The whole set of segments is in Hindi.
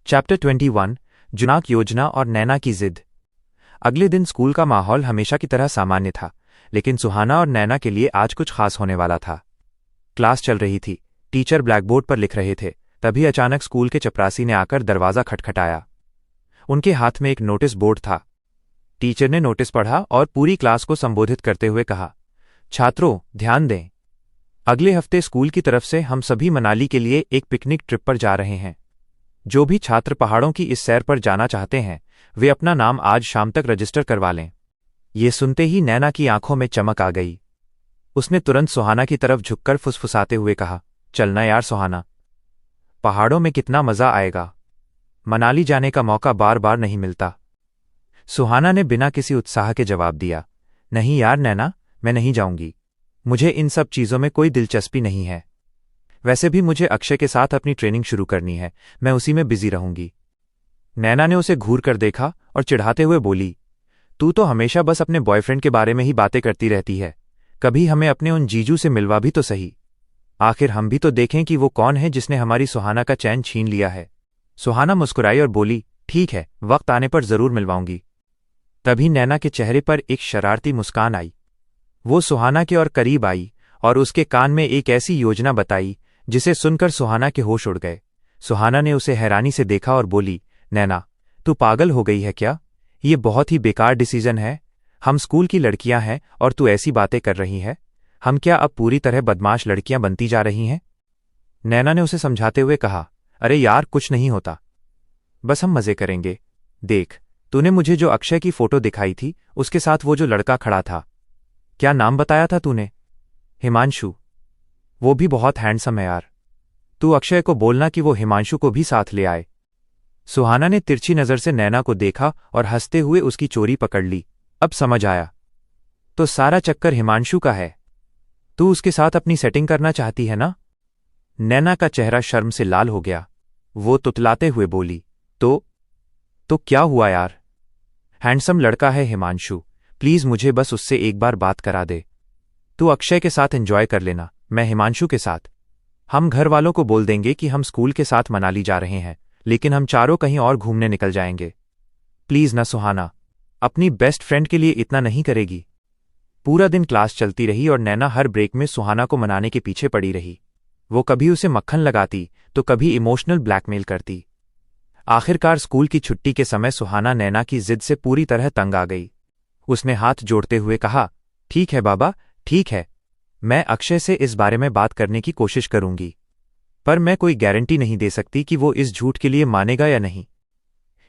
चैप्टर 21 जुनाक योजना और नैना की जिद। अगले दिन स्कूल का माहौल हमेशा की तरह सामान्य था, लेकिन सुहाना और नैना के लिए आज कुछ खास होने वाला था। क्लास चल रही थी, टीचर ब्लैकबोर्ड पर लिख रहे थे, तभी अचानक स्कूल के चपरासी ने आकर दरवाज़ा खटखटाया। उनके हाथ में एक नोटिस बोर्ड था। टीचर ने नोटिस पढ़ा और पूरी क्लास को संबोधित करते हुए कहा, छात्रों ध्यान दें, अगले हफ्ते स्कूल की तरफ से हम सभी मनाली के लिए एक पिकनिक ट्रिप पर जा रहे हैं। जो भी छात्र पहाड़ों की इस सैर पर जाना चाहते हैं वे अपना नाम आज शाम तक रजिस्टर करवा लें। ये सुनते ही नैना की आंखों में चमक आ गई। उसने तुरंत सुहाना की तरफ झुककर फुसफुसाते हुए कहा, चलना यार सुहाना, पहाड़ों में कितना मजा आएगा। मनाली जाने का मौका बार बार नहीं मिलता। सुहाना ने बिना किसी उत्साह के जवाब दिया, नहीं यार नैना, मैं नहीं जाऊंगी। मुझे इन सब चीज़ों में कोई दिलचस्पी नहीं है। वैसे भी मुझे अक्षय के साथ अपनी ट्रेनिंग शुरू करनी है, मैं उसी में बिजी रहूंगी। नैना ने उसे घूर कर देखा और चिढ़ाते हुए बोली, तू तो हमेशा बस अपने बॉयफ्रेंड के बारे में ही बातें करती रहती है, कभी हमें अपने उन जीजू से मिलवा भी तो सही। आखिर हम भी तो देखें कि वो कौन है जिसने हमारी सुहाना का चैन छीन लिया है। सुहाना मुस्कुराई और बोली, ठीक है, वक्त आने पर जरूर मिलवाऊंगी। तभी नैना के चेहरे पर एक शरारती मुस्कान आई। वो सुहाना के और करीब आई और उसके कान में एक ऐसी योजना बताई जिसे सुनकर सुहाना के होश उड़ गए। सुहाना ने उसे हैरानी से देखा और बोली, नैना, तू पागल हो गई है क्या? ये बहुत ही बेकार डिसीजन है। हम स्कूल की लड़कियां हैं और तू ऐसी बातें कर रही है। हम क्या अब पूरी तरह बदमाश लड़कियां बनती जा रही हैं? नैना ने उसे समझाते हुए कहा, अरे यार कुछ नहीं होता, बस हम मजे करेंगे। देख, तूने मुझे जो अक्षय की फोटो दिखाई थी उसके साथ वो जो लड़का खड़ा था, क्या नाम बताया था तूने? हिमांशु। वो भी बहुत हैंडसम है यार। तू अक्षय को बोलना कि वो हिमांशु को भी साथ ले आए। सुहाना ने तिरछी नजर से नैना को देखा और हंसते हुए उसकी चोरी पकड़ ली। अब समझ आया, तो सारा चक्कर हिमांशु का है। तू उसके साथ अपनी सेटिंग करना चाहती है ना? नैना का चेहरा शर्म से लाल हो गया। वो तुतलाते हुए बोली, तो क्या हुआ यार? हैंडसम लड़का है हिमांशु, प्लीज मुझे बस उससे एक बार बात करा दे। तू अक्षय के साथ एंजॉय कर लेना, मैं हिमांशु के साथ। हम घर वालों को बोल देंगे कि हम स्कूल के साथ मनाली जा रहे हैं, लेकिन हम चारों कहीं और घूमने निकल जाएंगे। प्लीज ना सुहाना, अपनी बेस्ट फ्रेंड के लिए इतना नहीं करेगी? पूरा दिन क्लास चलती रही और नैना हर ब्रेक में सुहाना को मनाने के पीछे पड़ी रही। वो कभी उसे मक्खन लगाती तो कभी इमोशनल ब्लैकमेल करती। आखिरकार स्कूल की छुट्टी के समय सुहाना नैना की जिद से पूरी तरह तंग आ गई। उसने हाथ जोड़ते हुए कहा, ठीक है बाबा, ठीक है, मैं अक्षय से इस बारे में बात करने की कोशिश करूंगी, पर मैं कोई गारंटी नहीं दे सकती कि वो इस झूठ के लिए मानेगा या नहीं।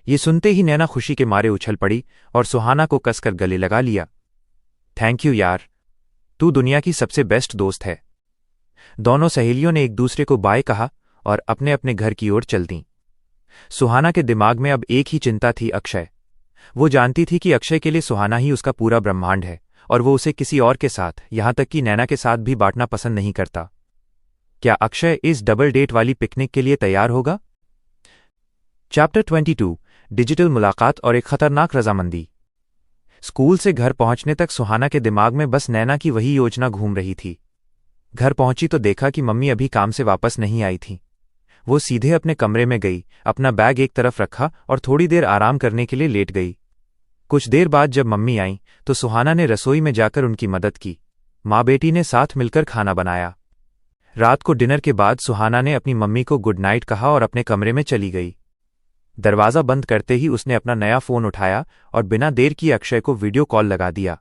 ये सुनते ही नैना खुशी के मारे उछल पड़ी और सुहाना को कसकर गले लगा लिया। थैंक यू यार, तू दुनिया की सबसे बेस्ट दोस्त है। दोनों सहेलियों ने एक दूसरे को बाय कहा और अपने अपने घर की ओर चल दीं। सुहाना के दिमाग में अब एक ही चिंता थी, अक्षय। वो जानती थी कि अक्षय के लिए सुहाना ही उसका पूरा ब्रह्मांड है और वो उसे किसी और के साथ, यहां तक कि नैना के साथ भी बांटना पसंद नहीं करता। क्या अक्षय इस डबल डेट वाली पिकनिक के लिए तैयार होगा? चैप्टर 22 डिजिटल मुलाकात और एक खतरनाक रजामंदी। स्कूल से घर पहुंचने तक सुहाना के दिमाग में बस नैना की वही योजना घूम रही थी। घर पहुंची तो देखा कि मम्मी अभी काम से वापस नहीं आई थी। वो सीधे अपने कमरे में गई, अपना बैग एक तरफ रखा और थोड़ी देर आराम करने के लिए लेट गई। कुछ देर बाद जब मम्मी आईं तो सुहाना ने रसोई में जाकर उनकी मदद की। माँ बेटी ने साथ मिलकर खाना बनाया। रात को डिनर के बाद सुहाना ने अपनी मम्मी को गुड नाइट कहा और अपने कमरे में चली गई। दरवाज़ा बंद करते ही उसने अपना नया फ़ोन उठाया और बिना देर किए अक्षय को वीडियो कॉल लगा दिया।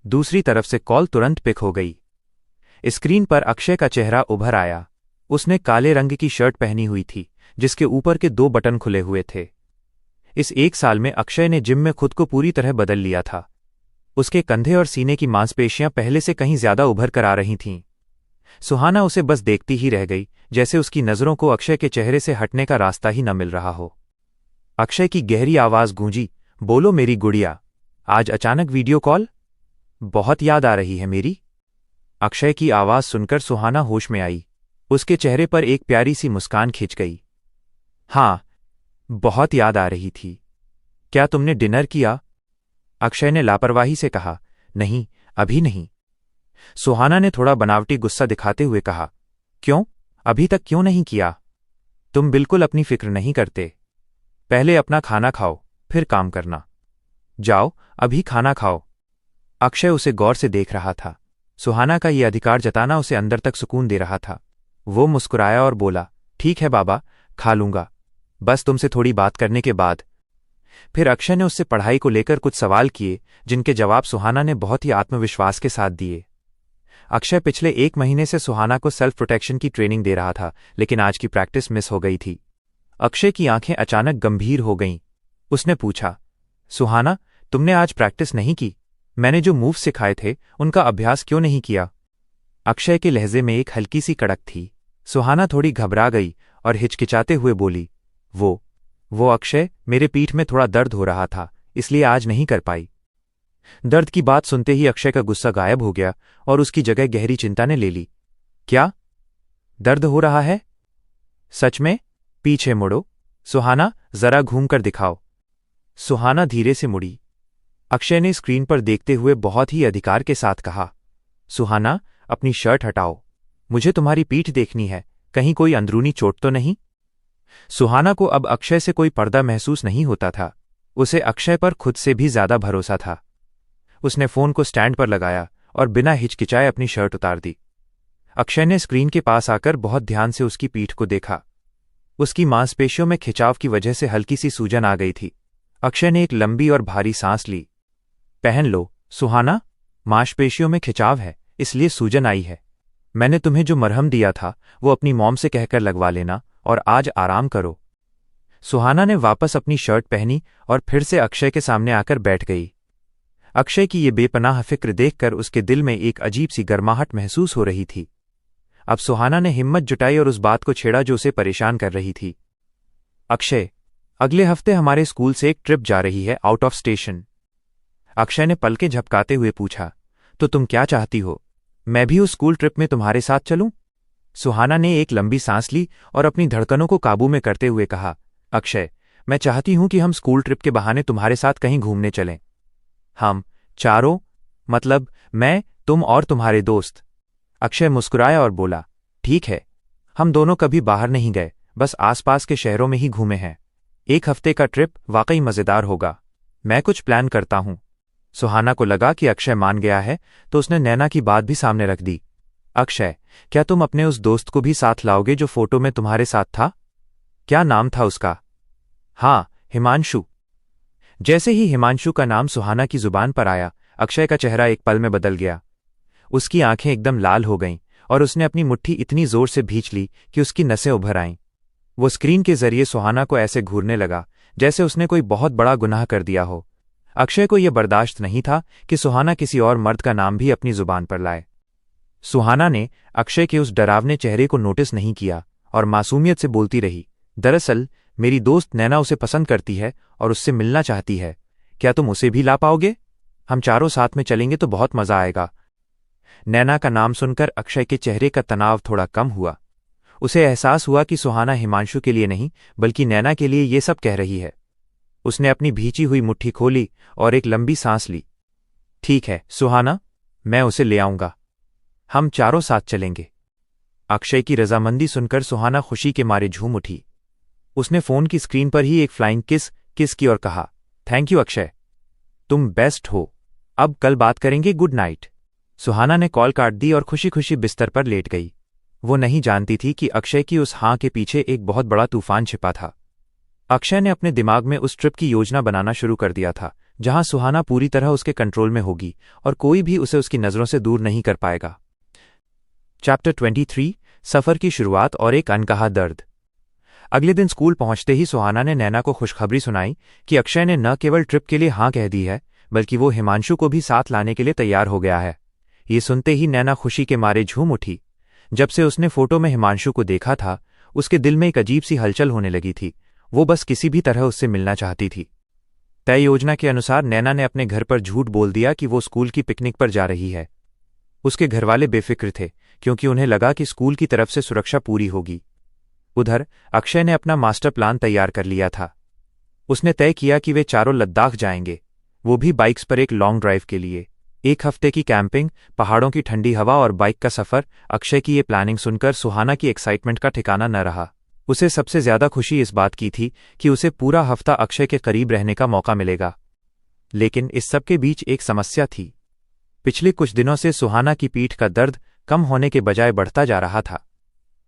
दूसरी तरफ से कॉल तुरंत पिक हो गई। स्क्रीन पर अक्षय का चेहरा उभर आया। उसने काले रंग की शर्ट पहनी हुई थी जिसके ऊपर के 2 बटन खुले हुए थे। इस 1 साल में अक्षय ने जिम में खुद को पूरी तरह बदल लिया था। उसके कंधे और सीने की मांसपेशियां पहले से कहीं ज्यादा उभर कर आ रही थीं। सुहाना उसे बस देखती ही रह गई, जैसे उसकी नजरों को अक्षय के चेहरे से हटने का रास्ता ही न मिल रहा हो। अक्षय की गहरी आवाज गूंजी, बोलो मेरी गुड़िया, आज अचानक वीडियो कॉल? बहुत याद आ रही है मेरी। अक्षय की आवाज सुनकर सुहाना होश में आई। उसके चेहरे पर एक प्यारी सी मुस्कान खिंच गई। हाँ, बहुत याद आ रही थी। क्या तुमने डिनर किया? अक्षय ने लापरवाही से कहा, नहीं, अभी नहीं। सुहाना ने थोड़ा बनावटी गुस्सा दिखाते हुए कहा, क्यों, अभी तक क्यों नहीं किया? तुम बिल्कुल अपनी फिक्र नहीं करते। पहले अपना खाना खाओ, फिर काम करना। जाओ, अभी खाना खाओ। अक्षय उसे गौर से देख रहा था। सुहाना का ये अधिकार जताना उसे अंदर तक सुकून दे रहा था। वो मुस्कुराया और बोला, ठीक है बाबा, खा लूंगा, बस तुमसे थोड़ी बात करने के बाद। फिर अक्षय ने उससे पढ़ाई को लेकर कुछ सवाल किए, जिनके जवाब सुहाना ने बहुत ही आत्मविश्वास के साथ दिए। अक्षय पिछले 1 महीने से सुहाना को सेल्फ प्रोटेक्शन की ट्रेनिंग दे रहा था, लेकिन आज की प्रैक्टिस मिस हो गई थी। अक्षय की आंखें अचानक गंभीर हो गईं। उसने पूछा, सुहाना, तुमने आज प्रैक्टिस नहीं की? मैंने जो मूव सिखाए थे उनका अभ्यास क्यों नहीं किया? अक्षय के लहजे में एक हल्की सी कड़क थी। सुहाना थोड़ी घबरा गई और हिचकिचाते हुए बोली, वो अक्षय, मेरे पीठ में थोड़ा दर्द हो रहा था, इसलिए आज नहीं कर पाई। दर्द की बात सुनते ही अक्षय का गुस्सा गायब हो गया और उसकी जगह गहरी चिंता ने ले ली। क्या दर्द हो रहा है? सच में? पीछे मुड़ो। सुहाना, जरा घूम कर दिखाओ। सुहाना धीरे से मुड़ी। अक्षय ने स्क्रीन पर देखते हुए बहुत ही अधिकार के साथ कहा, सुहाना, अपनी शर्ट हटाओ, मुझे तुम्हारी पीठ देखनी है, कहीं कोई अंदरूनी चोट तो नहीं? सुहाना को अब अक्षय से कोई पर्दा महसूस नहीं होता था। उसे अक्षय पर खुद से भी ज्यादा भरोसा था। उसने फोन को स्टैंड पर लगाया और बिना हिचकिचाए अपनी शर्ट उतार दी। अक्षय ने स्क्रीन के पास आकर बहुत ध्यान से उसकी पीठ को देखा। उसकी मांसपेशियों में खिंचाव की वजह से हल्की सी सूजन आ गई थी। अक्षय ने एक लंबी और भारी सांस ली। पहन लो सुहाना, मांसपेशियों में खिंचाव है, इसलिए सूजन आई है। मैंने तुम्हें जो मरहम दिया था वो अपनी मॉम से कहकर लगवा लेना और आज आराम करो। सुहाना ने वापस अपनी शर्ट पहनी और फिर से अक्षय के सामने आकर बैठ गई। अक्षय की ये बेपनाह फिक्र देखकर उसके दिल में एक अजीब सी गर्माहट महसूस हो रही थी। अब सुहाना ने हिम्मत जुटाई और उस बात को छेड़ा जो उसे परेशान कर रही थी। अक्षय, अगले हफ्ते हमारे स्कूल से एक ट्रिप जा रही है, आउट ऑफ स्टेशन। अक्षय ने पलकें झपकाते हुए पूछा, तो तुम क्या चाहती हो? मैं भी उस स्कूल ट्रिप में तुम्हारे साथ चलूं? सुहाना ने एक लंबी सांस ली और अपनी धड़कनों को काबू में करते हुए कहा, अक्षय, मैं चाहती हूं कि हम स्कूल ट्रिप के बहाने तुम्हारे साथ कहीं घूमने चलें। हम चारों? मतलब मैं, तुम और तुम्हारे दोस्त? अक्षय मुस्कुराया और बोला, ठीक है, हम दोनों कभी बाहर नहीं गए, बस आसपास के शहरों में ही घूमे हैं। 1 हफ्ते का ट्रिप वाकई मजेदार होगा। मैं कुछ प्लान करता हूं। सुहाना को लगा कि अक्षय मान गया है, तो उसने नैना की बात भी सामने रख दी। अक्षय, क्या तुम अपने उस दोस्त को भी साथ लाओगे जो फोटो में तुम्हारे साथ था? क्या नाम था उसका? हाँ, हिमांशु। जैसे ही हिमांशु का नाम सुहाना की जुबान पर आया, अक्षय का चेहरा एक पल में बदल गया। उसकी आंखें एकदम लाल हो गईं और उसने अपनी मुट्ठी इतनी जोर से भींच ली कि उसकी नसें उभर आईं। वो स्क्रीन के जरिए सुहाना को ऐसे घूरने लगा जैसे उसने कोई बहुत बड़ा गुनाह कर दिया हो। अक्षय को यह बर्दाश्त नहीं था कि सुहाना किसी और मर्द का नाम भी अपनी जुबान पर लाए। सुहाना ने अक्षय के उस डरावने चेहरे को नोटिस नहीं किया और मासूमियत से बोलती रही, दरअसल मेरी दोस्त नैना उसे पसंद करती है और उससे मिलना चाहती है। क्या तुम उसे भी ला पाओगे? हम चारों साथ में चलेंगे तो बहुत मजा आएगा। नैना का नाम सुनकर अक्षय के चेहरे का तनाव थोड़ा कम हुआ। उसे एहसास हुआ कि सुहाना हिमांशु के लिए नहीं बल्कि नैना के लिए ये सब कह रही है। उसने अपनी भींची हुई मुट्ठी खोली और एक लंबी सांस ली। ठीक है सुहाना, मैं उसे ले आऊंगा, हम चारों साथ चलेंगे। अक्षय की रजामंदी सुनकर सुहाना खुशी के मारे झूम उठी। उसने फोन की स्क्रीन पर ही एक फ्लाइंग किस की और कहा, थैंक यू अक्षय, तुम बेस्ट हो। अब कल बात करेंगे, गुड नाइट। सुहाना ने कॉल काट दी और खुशी खुशी बिस्तर पर लेट गई। वो नहीं जानती थी कि अक्षय की उस हाँ के पीछे एक बहुत बड़ा तूफान छिपा था। अक्षय ने अपने दिमाग में उस ट्रिप की योजना बनाना शुरू कर दिया था, जहां सुहाना पूरी तरह उसके कंट्रोल में होगी और कोई भी उसे उसकी नजरों से दूर नहीं कर पाएगा। चैप्टर 23, सफर की शुरुआत और एक अनकहा दर्द। अगले दिन स्कूल पहुंचते ही सुहाना ने नैना को खुशखबरी सुनाई कि अक्षय ने न केवल ट्रिप के लिए हाँ कह दी है, बल्कि वो हिमांशु को भी साथ लाने के लिए तैयार हो गया है। ये सुनते ही नैना खुशी के मारे झूम उठी। जब से उसने फोटो में हिमांशु को देखा था, उसके दिल में एक अजीब सी हलचल होने लगी थी। वो बस किसी भी तरह उससे मिलना चाहती थी। तय योजना के अनुसार नैना ने अपने घर पर झूठ बोल दिया कि वो स्कूल की पिकनिक पर जा रही है। उसके घरवाले बेफिक्र थे, क्योंकि उन्हें लगा कि स्कूल की तरफ से सुरक्षा पूरी होगी। उधर अक्षय ने अपना मास्टर प्लान तैयार कर लिया था। उसने तय किया कि वे चारों लद्दाख जाएंगे, वो भी बाइक्स पर एक लॉन्ग ड्राइव के लिए। 1 हफ्ते की कैंपिंग, पहाड़ों की ठंडी हवा और बाइक का सफर। अक्षय की ये प्लानिंग सुनकर सुहाना की एक्साइटमेंट का ठिकाना न रहा। उसे सबसे ज्यादा खुशी इस बात की थी कि उसे पूरा हफ्ता अक्षय के करीब रहने का मौका मिलेगा। लेकिन इस सब के बीच एक समस्या थी। पिछले कुछ दिनों से सुहाना की पीठ का दर्द कम होने के बजाय बढ़ता जा रहा था।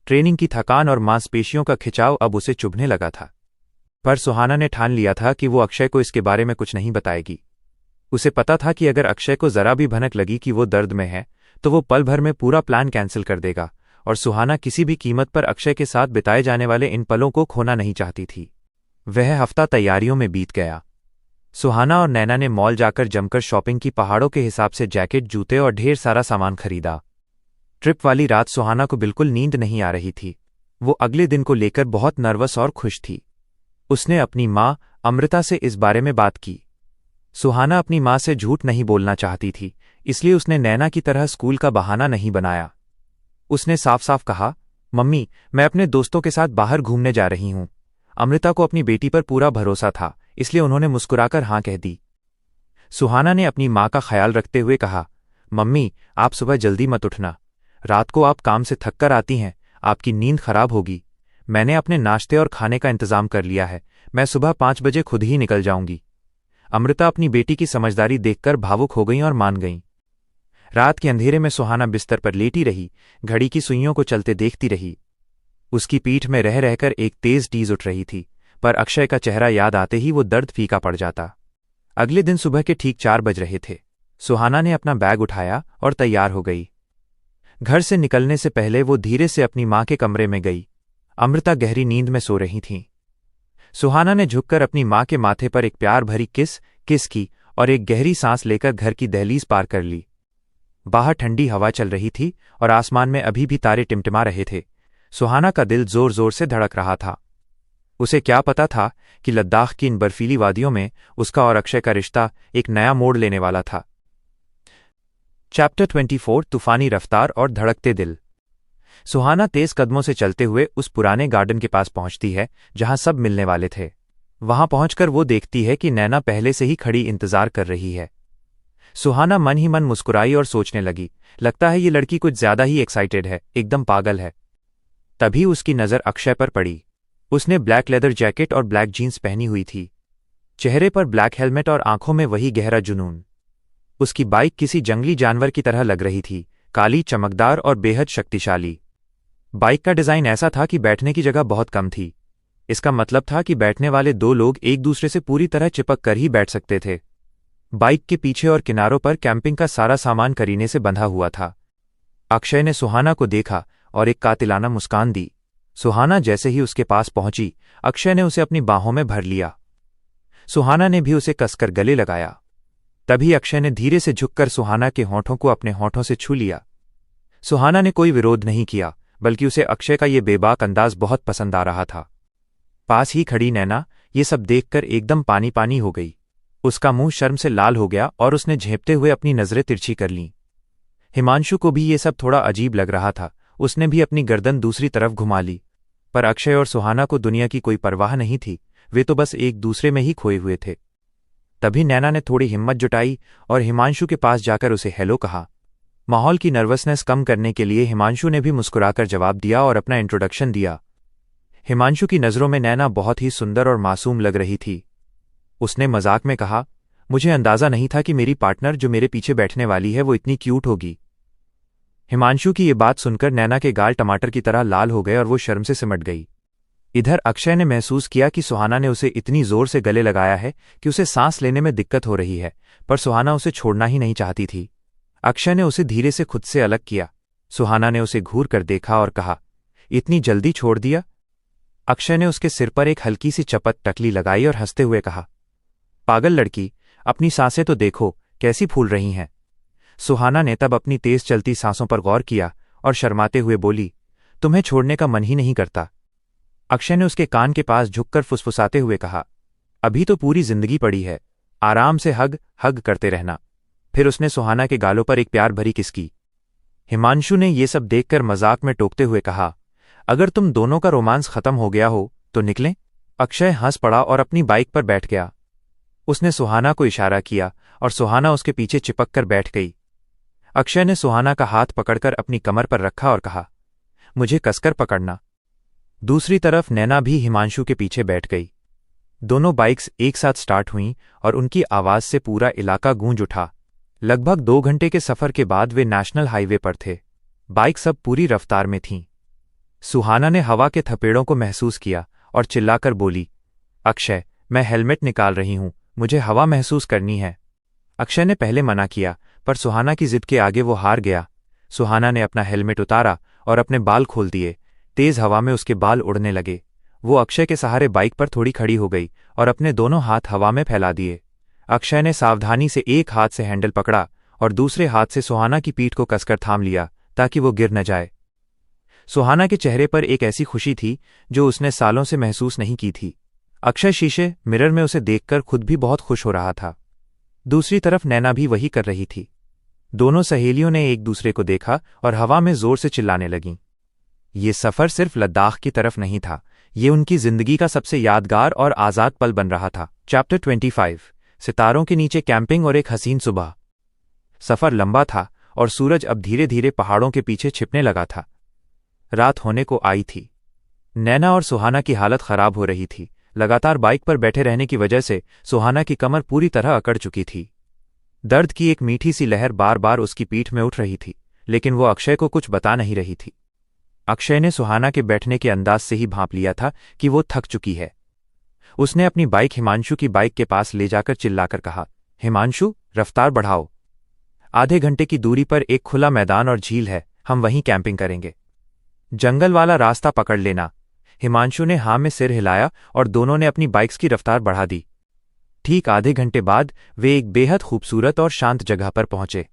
ट्रेनिंग की थकान और मांसपेशियों का खिंचाव अब उसे चुभने लगा था। पर सुहाना ने ठान लिया था कि वो अक्षय को इसके बारे में कुछ नहीं बताएगी। उसे पता था कि अगर अक्षय को जरा भी भनक लगी कि वो दर्द में है तो वो पल भर में पूरा प्लान कैंसिल कर देगा, और सुहाना किसी भी कीमत पर अक्षय के साथ बिताए जाने वाले इन पलों को खोना नहीं चाहती थी। वह हफ्ता तैयारियों में बीत गया। सुहाना और नैना ने मॉल जाकर जमकर शॉपिंग की, पहाड़ों के हिसाब से जैकेट, जूते और ढेर सारा सामान खरीदा। ट्रिप वाली रात सुहाना को बिल्कुल नींद नहीं आ रही थी। वो अगले दिन को लेकर बहुत नर्वस और खुश थी। उसने अपनी माँ अमृता से इस बारे में बात की। सुहाना अपनी माँ से झूठ नहीं बोलना चाहती थी, इसलिए उसने नैना की तरह स्कूल का बहाना नहीं बनाया। उसने साफ साफ कहा, मम्मी, मैं अपने दोस्तों के साथ बाहर घूमने जा रही हूं। अमृता को अपनी बेटी पर पूरा भरोसा था, इसलिए उन्होंने मुस्कुराकर हां कह दी। सुहाना ने अपनी माँ का ख्याल रखते हुए कहा, मम्मी, आप सुबह जल्दी मत उठना। रात को आप काम से थक कर आती हैं, आपकी नींद खराब होगी। मैंने अपने नाश्ते और खाने का इंतजाम कर लिया है। मैं सुबह 5 बजे खुद ही निकल जाऊंगी। अमृता अपनी बेटी की समझदारी देखकर भावुक हो गईं और मान गईं। रात के अंधेरे में सुहाना बिस्तर पर लेटी रही, घड़ी की सुइयों को चलते देखती रही। उसकी पीठ में रह रहकर एक तेज टीज उठ रही थी, पर अक्षय का चेहरा याद आते ही वो दर्द फीका पड़ जाता। अगले दिन सुबह के ठीक 4 बज रहे थे। सुहाना ने अपना बैग उठाया और तैयार हो गई। घर से निकलने से पहले वो धीरे से अपनी माँ के कमरे में गई। अमृता गहरी नींद में सो रही थीं। सुहाना ने झुककर अपनी माँ के माथे पर एक प्यार भरी किस की और एक गहरी सांस लेकर घर की दहलीज पार कर ली। बाहर ठंडी हवा चल रही थी और आसमान में अभी भी तारे टिमटिमा रहे थे। सुहाना का दिल जोर जोर से धड़क रहा था। उसे क्या पता था कि लद्दाख की इन बर्फीली वादियों में उसका और अक्षय का रिश्ता एक नया मोड़ लेने वाला था। चैप्टर 24 तूफानी रफ्तार और धड़कते दिल। सुहाना तेज कदमों से चलते हुए उस पुराने गार्डन के पास पहुंचती है जहां सब मिलने वाले थे। वहां पहुंचकर वो देखती है कि नैना पहले से ही खड़ी इंतजार कर रही है। सुहाना मन ही मन मुस्कुराई और सोचने लगी, लगता है ये लड़की कुछ ज्यादा ही एक्साइटेड है, एकदम पागल है। तभी उसकी नजर अक्षय पर पड़ी। उसने ब्लैक लेदर जैकेट और ब्लैक जीन्स पहनी हुई थी, चेहरे पर ब्लैक हेलमेट और आंखों में वही गहरा जुनून। उसकी बाइक किसी जंगली जानवर की तरह लग रही थी, काली, चमकदार और बेहद शक्तिशाली। बाइक का डिजाइन ऐसा था कि बैठने की जगह बहुत कम थी। इसका मतलब था कि बैठने वाले 2 लोग एक दूसरे से पूरी तरह चिपक कर ही बैठ सकते थे। बाइक के पीछे और किनारों पर कैंपिंग का सारा सामान करीने से बंधा हुआ था। अक्षय ने सुहाना को देखा और एक कातिलाना मुस्कान दी। सुहाना जैसे ही उसके पास पहुंची, अक्षय ने उसे अपनी बाहों में भर लिया। सुहाना ने भी उसे कसकर गले लगाया। तभी अक्षय ने धीरे से झुककर सुहाना के होठों को अपने होठों से छू लिया। सुहाना ने कोई विरोध नहीं किया, बल्कि उसे अक्षय का ये बेबाक अंदाज बहुत पसंद आ रहा था। पास ही खड़ी नैना ये सब देखकर एकदम पानी पानी हो गई। उसका मुंह शर्म से लाल हो गया और उसने झेंपते हुए अपनी नजरें तिरछी कर लीं। हिमांशु को भी ये सब थोड़ा अजीब लग रहा था। उसने भी अपनी गर्दन दूसरी तरफ घुमा ली। पर अक्षय और सुहाना को दुनिया की कोई परवाह नहीं थी, वे तो बस एक दूसरे में ही खोए हुए थे। तभी नैना ने थोड़ी हिम्मत जुटाई और हिमांशु के पास जाकर उसे हेलो कहा। माहौल की नर्वसनेस कम करने के लिए हिमांशु ने भी मुस्कुराकर जवाब दिया और अपना इंट्रोडक्शन दिया। हिमांशु की नज़रों में नैना बहुत ही सुंदर और मासूम लग रही थी। उसने मजाक में कहा, मुझे अंदाजा नहीं था कि मेरी पार्टनर जो मेरे पीछे बैठने वाली है वो इतनी क्यूट होगी। हिमांशु की ये बात सुनकर नैना के गाल टमाटर की तरह लाल हो गए और वो शर्म से सिमट गई। इधर अक्षय ने महसूस किया कि सुहाना ने उसे इतनी जोर से गले लगाया है कि उसे सांस लेने में दिक्कत हो रही है, पर सुहाना उसे छोड़ना ही नहीं चाहती थी। अक्षय ने उसे धीरे से खुद से अलग किया। सुहाना ने उसे घूर कर देखा और कहा, इतनी जल्दी छोड़ दिया? अक्षय ने उसके सिर पर एक हल्की सी चपत टकली लगाई और हंसते हुए कहा, पागल लड़की, अपनी सांसें तो देखो कैसी फूल रही हैं। सुहाना ने तब अपनी तेज चलती सांसों पर गौर किया और शर्माते हुए बोली, तुम्हें छोड़ने का मन ही नहीं करता। अक्षय ने उसके कान के पास झुककर फुसफुसाते हुए कहा, अभी तो पूरी जिंदगी पड़ी है, आराम से हग करते रहना। फिर उसने सुहाना के गालों पर एक प्यार भरी किस की। हिमांशु ने ये सब देखकर मजाक में टोकते हुए कहा, अगर तुम दोनों का रोमांस खत्म हो गया हो तो निकलें। अक्षय हंस पड़ा और अपनी बाइक पर बैठ गया। उसने सुहाना को इशारा किया और सुहाना उसके पीछे चिपक कर बैठ गई। अक्षय ने सुहाना का हाथ पकड़कर अपनी कमर पर रखा और कहा, मुझे कसकर पकड़ना। दूसरी तरफ नैना भी हिमांशु के पीछे बैठ गई। दोनों बाइक्स एक साथ स्टार्ट हुईं और उनकी आवाज से पूरा इलाका गूंज उठा। लगभग 2 घंटे के सफर के बाद वे नेशनल हाईवे पर थे। बाइक सब पूरी रफ्तार में थीं। सुहाना ने हवा के थपेड़ों को महसूस किया और चिल्लाकर बोली, अक्षय, मैं हेलमेट निकाल रही हूं, मुझे हवा महसूस करनी है। अक्षय ने पहले मना किया, पर सुहाना की जिद के आगे वो हार गया। सुहाना ने अपना हेलमेट उतारा और अपने बाल खोल दिए। तेज हवा में उसके बाल उड़ने लगे। वो अक्षय के सहारे बाइक पर थोड़ी खड़ी हो गई और अपने दोनों हाथ हवा में फैला दिए। अक्षय ने सावधानी से एक हाथ से हैंडल पकड़ा और दूसरे हाथ से सुहाना की पीठ को कसकर थाम लिया ताकि वो गिर न जाए। सुहाना के चेहरे पर एक ऐसी खुशी थी जो उसने सालों से महसूस नहीं की थी। अक्षय शीशे मिरर में उसे देखकर खुद भी बहुत खुश हो रहा था। दूसरी तरफ नैना भी वही कर रही थी। दोनों सहेलियों ने एक दूसरे को देखा और हवा में जोर से चिल्लाने लगीं। ये सफर सिर्फ लद्दाख की तरफ नहीं था, ये उनकी जिंदगी का सबसे यादगार और आज़ाद पल बन रहा था। चैप्टर 25, सितारों के नीचे कैंपिंग और एक हसीन सुबह। सफर लंबा था और सूरज अब धीरे धीरे पहाड़ों के पीछे छिपने लगा था। रात होने को आई थी। नैना और सुहाना की हालत खराब हो रही थी। लगातार बाइक पर बैठे रहने की वजह से सुहाना की कमर पूरी तरह अकड़ चुकी थी। दर्द की एक मीठी सी लहर बार बार उसकी पीठ में उठ रही थी, लेकिन वो अक्षय को कुछ बता नहीं रही थी। अक्षय ने सुहाना के बैठने के अंदाज से ही भांप लिया था कि वो थक चुकी है। उसने अपनी बाइक हिमांशु की बाइक के पास ले जाकर चिल्लाकर कहा, हिमांशु, रफ्तार बढ़ाओ। आधे घंटे की दूरी पर एक खुला मैदान और झील है, हम वहीं कैंपिंग करेंगे। जंगल वाला रास्ता पकड़ लेना। हिमांशु ने हाँ में सिर हिलाया और दोनों ने अपनी बाइक्स की रफ्तार बढ़ा दी। ठीक आधे घंटे बाद वे एक बेहद खूबसूरत और शांत जगह पर पहुंचे।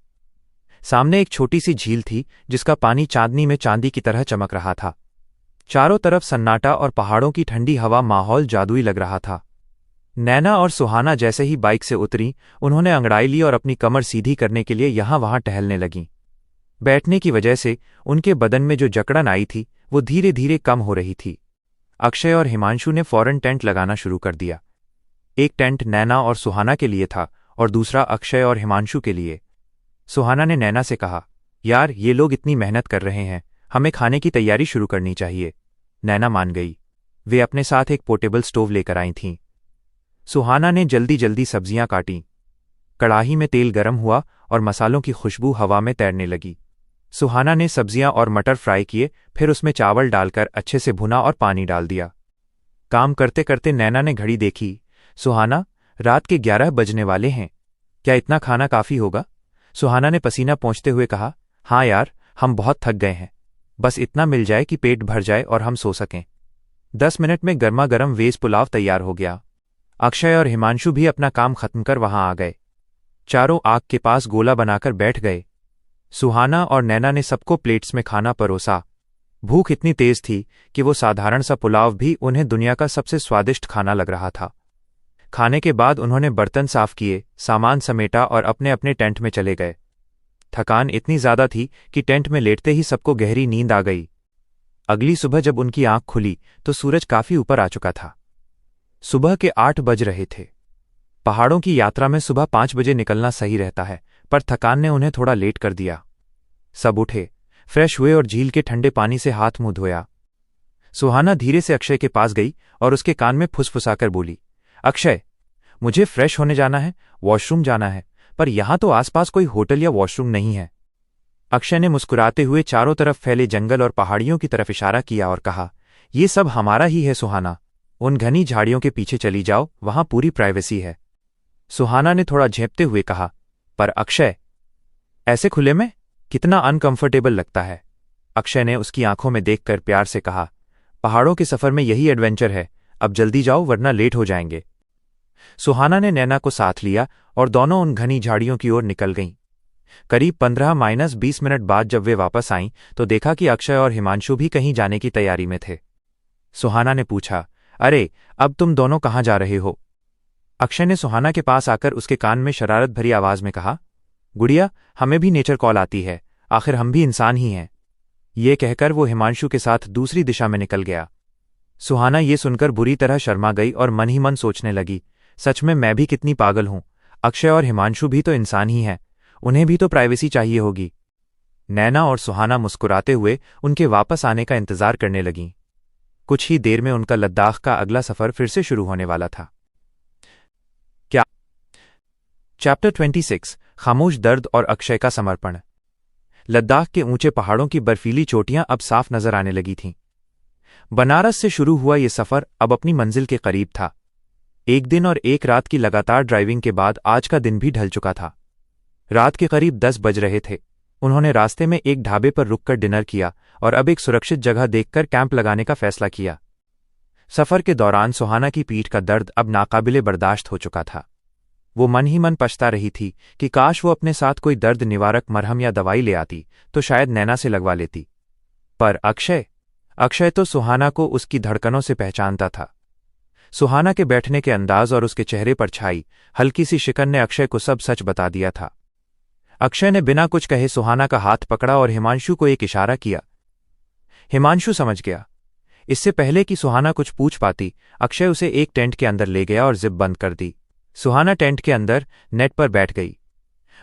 सामने एक छोटी सी झील थी जिसका पानी चांदनी में चांदी की तरह चमक रहा था। चारों तरफ सन्नाटा और पहाड़ों की ठंडी हवा, माहौल जादुई लग रहा था। नैना और सुहाना जैसे ही बाइक से उतरी, उन्होंने अंगड़ाई ली और अपनी कमर सीधी करने के लिए यहां वहां टहलने लगीं। बैठने की वजह से उनके बदन में जो जकड़न आई थी वो धीरे धीरे कम हो रही थी। अक्षय और हिमांशु ने फौरन टेंट लगाना शुरू कर दिया। एक टेंट नैना और सुहाना के लिए था और दूसरा अक्षय और हिमांशु के लिए। सुहाना ने नैना से कहा, यार, ये लोग इतनी मेहनत कर रहे हैं, हमें खाने की तैयारी शुरू करनी चाहिए। नैना मान गई। वे अपने साथ एक पोर्टेबल स्टोव लेकर आई थीं। सुहाना ने जल्दी जल्दी सब्जियां काटीं। कड़ाही में तेल गर्म हुआ और मसालों की खुशबू हवा में तैरने लगी। सुहाना ने सब्जियां और मटर फ्राई किए, फिर उसमें चावल डालकर अच्छे से भुना और पानी डाल दिया। काम करते करते नैना ने घड़ी देखी। सुहाना, रात के 11 बजने वाले हैं, क्या इतना खाना काफी होगा? सुहाना ने पसीना पोंछते हुए कहा, हाँ यार, हम बहुत थक गए हैं, बस इतना मिल जाए कि पेट भर जाए और हम सो सकें। 10 मिनट में गर्मा गर्म वेज पुलाव तैयार हो गया। अक्षय और हिमांशु भी अपना काम खत्म कर वहां आ गए। चारों आग के पास गोला बनाकर बैठ गए। सुहाना और नैना ने सबको प्लेट्स में खाना परोसा। भूख इतनी तेज थी कि वो साधारण सा पुलाव भी उन्हें दुनिया का सबसे स्वादिष्ट खाना लग रहा था। खाने के बाद उन्होंने बर्तन साफ किए, सामान समेटा और अपने अपने टेंट में चले गए। थकान इतनी ज्यादा थी कि टेंट में लेटते ही सबको गहरी नींद आ गई। अगली सुबह जब उनकी आंख खुली तो सूरज काफी ऊपर आ चुका था। सुबह के 8 बज रहे थे। पहाड़ों की यात्रा में सुबह 5 बजे निकलना सही रहता है, पर थकान ने उन्हें थोड़ा लेट कर दिया। सब उठे, फ्रेश हुए और झील के ठंडे पानी से हाथ मुंह धोया। सुहाना धीरे से अक्षय के पास गई और उसके कान में फुसफुसाकर बोली, अक्षय, मुझे फ्रेश होने जाना है, वॉशरूम जाना है, पर यहां तो आसपास कोई होटल या वॉशरूम नहीं है। अक्षय ने मुस्कुराते हुए चारों तरफ फैले जंगल और पहाड़ियों की तरफ इशारा किया और कहा, ये सब हमारा ही है सुहाना, उन घनी झाड़ियों के पीछे चली जाओ, वहां पूरी प्राइवेसी है। सुहाना ने थोड़ा झेंपते हुए कहा, पर अक्षय, ऐसे खुले में कितना अनकंफर्टेबल लगता है। अक्षय ने उसकी आंखों में देखकर प्यार से कहा, पहाड़ों के सफर में यही एडवेंचर है, अब जल्दी जाओ वरना लेट हो जाएंगे। सुहाना ने नैना को साथ लिया और दोनों उन घनी झाड़ियों की ओर निकल गईं। करीब 15-20 मिनट बाद जब वे वापस आईं तो देखा कि अक्षय और हिमांशु भी कहीं जाने की तैयारी में थे। सुहाना ने पूछा, अरे, अब तुम दोनों कहाँ जा रहे हो? अक्षय ने सुहाना के पास आकर उसके कान में शरारत भरी आवाज में कहा, गुड़िया, हमें भी नेचर कॉल आती है, आखिर हम भी इंसान ही हैं। ये कहकर वो हिमांशु के साथ दूसरी दिशा में निकल गया। सुहाना ये सुनकर बुरी तरह शर्मा गई और मन ही मन सोचने लगी, सच में मैं भी कितनी पागल हूं। अक्षय और हिमांशु भी तो इंसान ही हैं, उन्हें भी तो प्राइवेसी चाहिए होगी। नैना और सुहाना मुस्कुराते हुए उनके वापस आने का इंतजार करने लगीं। कुछ ही देर में उनका लद्दाख का अगला सफर फिर से शुरू होने वाला था। क्या चैप्टर 26 खामोश दर्द और अक्षय का समर्पण। लद्दाख के ऊंचे पहाड़ों की बर्फीली चोटियां अब साफ नजर आने लगी थीं। बनारस से शुरू हुआ ये सफर अब अपनी मंजिल के करीब था। एक दिन और एक रात की लगातार ड्राइविंग के बाद आज का दिन भी ढल चुका था। रात के करीब 10 बज रहे थे। उन्होंने रास्ते में एक ढाबे पर रुककर डिनर किया और अब एक सुरक्षित जगह देखकर कैंप लगाने का फैसला किया। सफर के दौरान सुहाना की पीठ का दर्द अब नाकाबिले बर्दाश्त हो चुका था। वो मन ही मन पछता रही थी कि काश वो अपने साथ कोई दर्द निवारक मरहम या दवाई ले आती तो शायद नैना से लगवा लेती। पर अक्षय तो सुहाना को उसकी धड़कनों से पहचानता था। सुहाना के बैठने के अंदाज और उसके चेहरे पर छाई हल्की सी शिकन ने अक्षय को सब सच बता दिया था। अक्षय ने बिना कुछ कहे सुहाना का हाथ पकड़ा और हिमांशु को एक इशारा किया। हिमांशु समझ गया। इससे पहले कि सुहाना कुछ पूछ पाती, अक्षय उसे एक टेंट के अंदर ले गया और जिप बंद कर दी। सुहाना टेंट के अंदर नेट पर बैठ गई।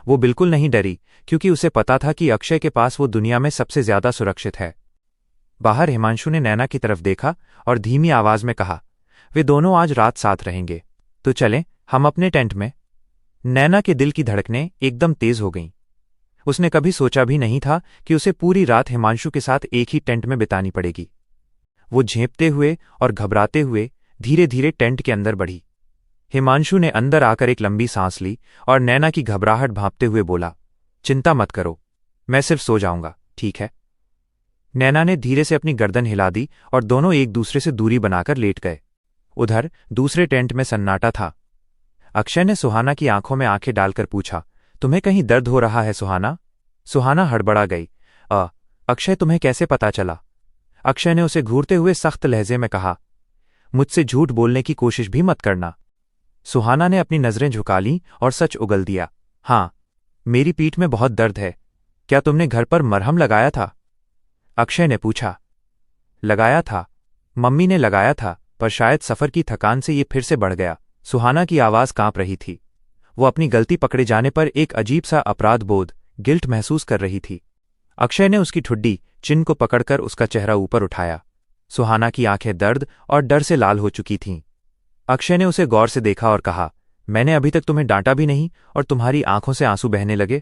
वो बिल्कुल नहीं डरी, क्योंकि उसे पता था कि अक्षय के पास वो दुनिया में सबसे ज्यादा सुरक्षित है। बाहर हिमांशु ने नैना की तरफ देखा और धीमी आवाज में कहा, वे दोनों आज रात साथ रहेंगे, तो चलें हम अपने टेंट में। नैना के दिल की धड़कनें एकदम तेज हो गईं। उसने कभी सोचा भी नहीं था कि उसे पूरी रात हिमांशु के साथ एक ही टेंट में बितानी पड़ेगी। वो झेंपते हुए और घबराते हुए धीरे धीरे टेंट के अंदर बढ़ी। हिमांशु ने अंदर आकर एक लंबी सांस ली और नैना की घबराहट भांपते हुए बोला, चिंता मत करो, मैं सिर्फ सो जाऊंगा, ठीक है। नैना ने धीरे से अपनी गर्दन हिला दी और दोनों एक दूसरे से दूरी बनाकर लेट गए। उधर दूसरे टेंट में सन्नाटा था। अक्षय ने सुहाना की आंखों में आंखें डालकर पूछा, तुम्हें कहीं दर्द हो रहा है सुहाना? सुहाना हड़बड़ा गई। अक्षय, तुम्हें कैसे पता चला? अक्षय ने उसे घूरते हुए सख्त लहजे में कहा, मुझसे झूठ बोलने की कोशिश भी मत करना। सुहाना ने अपनी नजरें झुका लीं और सच उगल दिया, हाँ, मेरी पीठ में बहुत दर्द है। क्या तुमने घर पर मरहम लगाया था? अक्षय ने पूछा। लगाया था, मम्मी ने लगाया था, पर शायद सफर की थकान से ये फिर से बढ़ गया। सुहाना की आवाज कांप रही थी। वो अपनी गलती पकड़े जाने पर एक अजीब सा अपराध बोध, गिल्ट महसूस कर रही थी। अक्षय ने उसकी ठुड्डी चिन को पकड़कर उसका चेहरा ऊपर उठाया। सुहाना की आंखें दर्द और डर से लाल हो चुकी थीं। अक्षय ने उसे गौर से देखा और कहा, मैंने अभी तक तुम्हें डांटा भी नहीं और तुम्हारी आंखों से आंसू बहने लगे।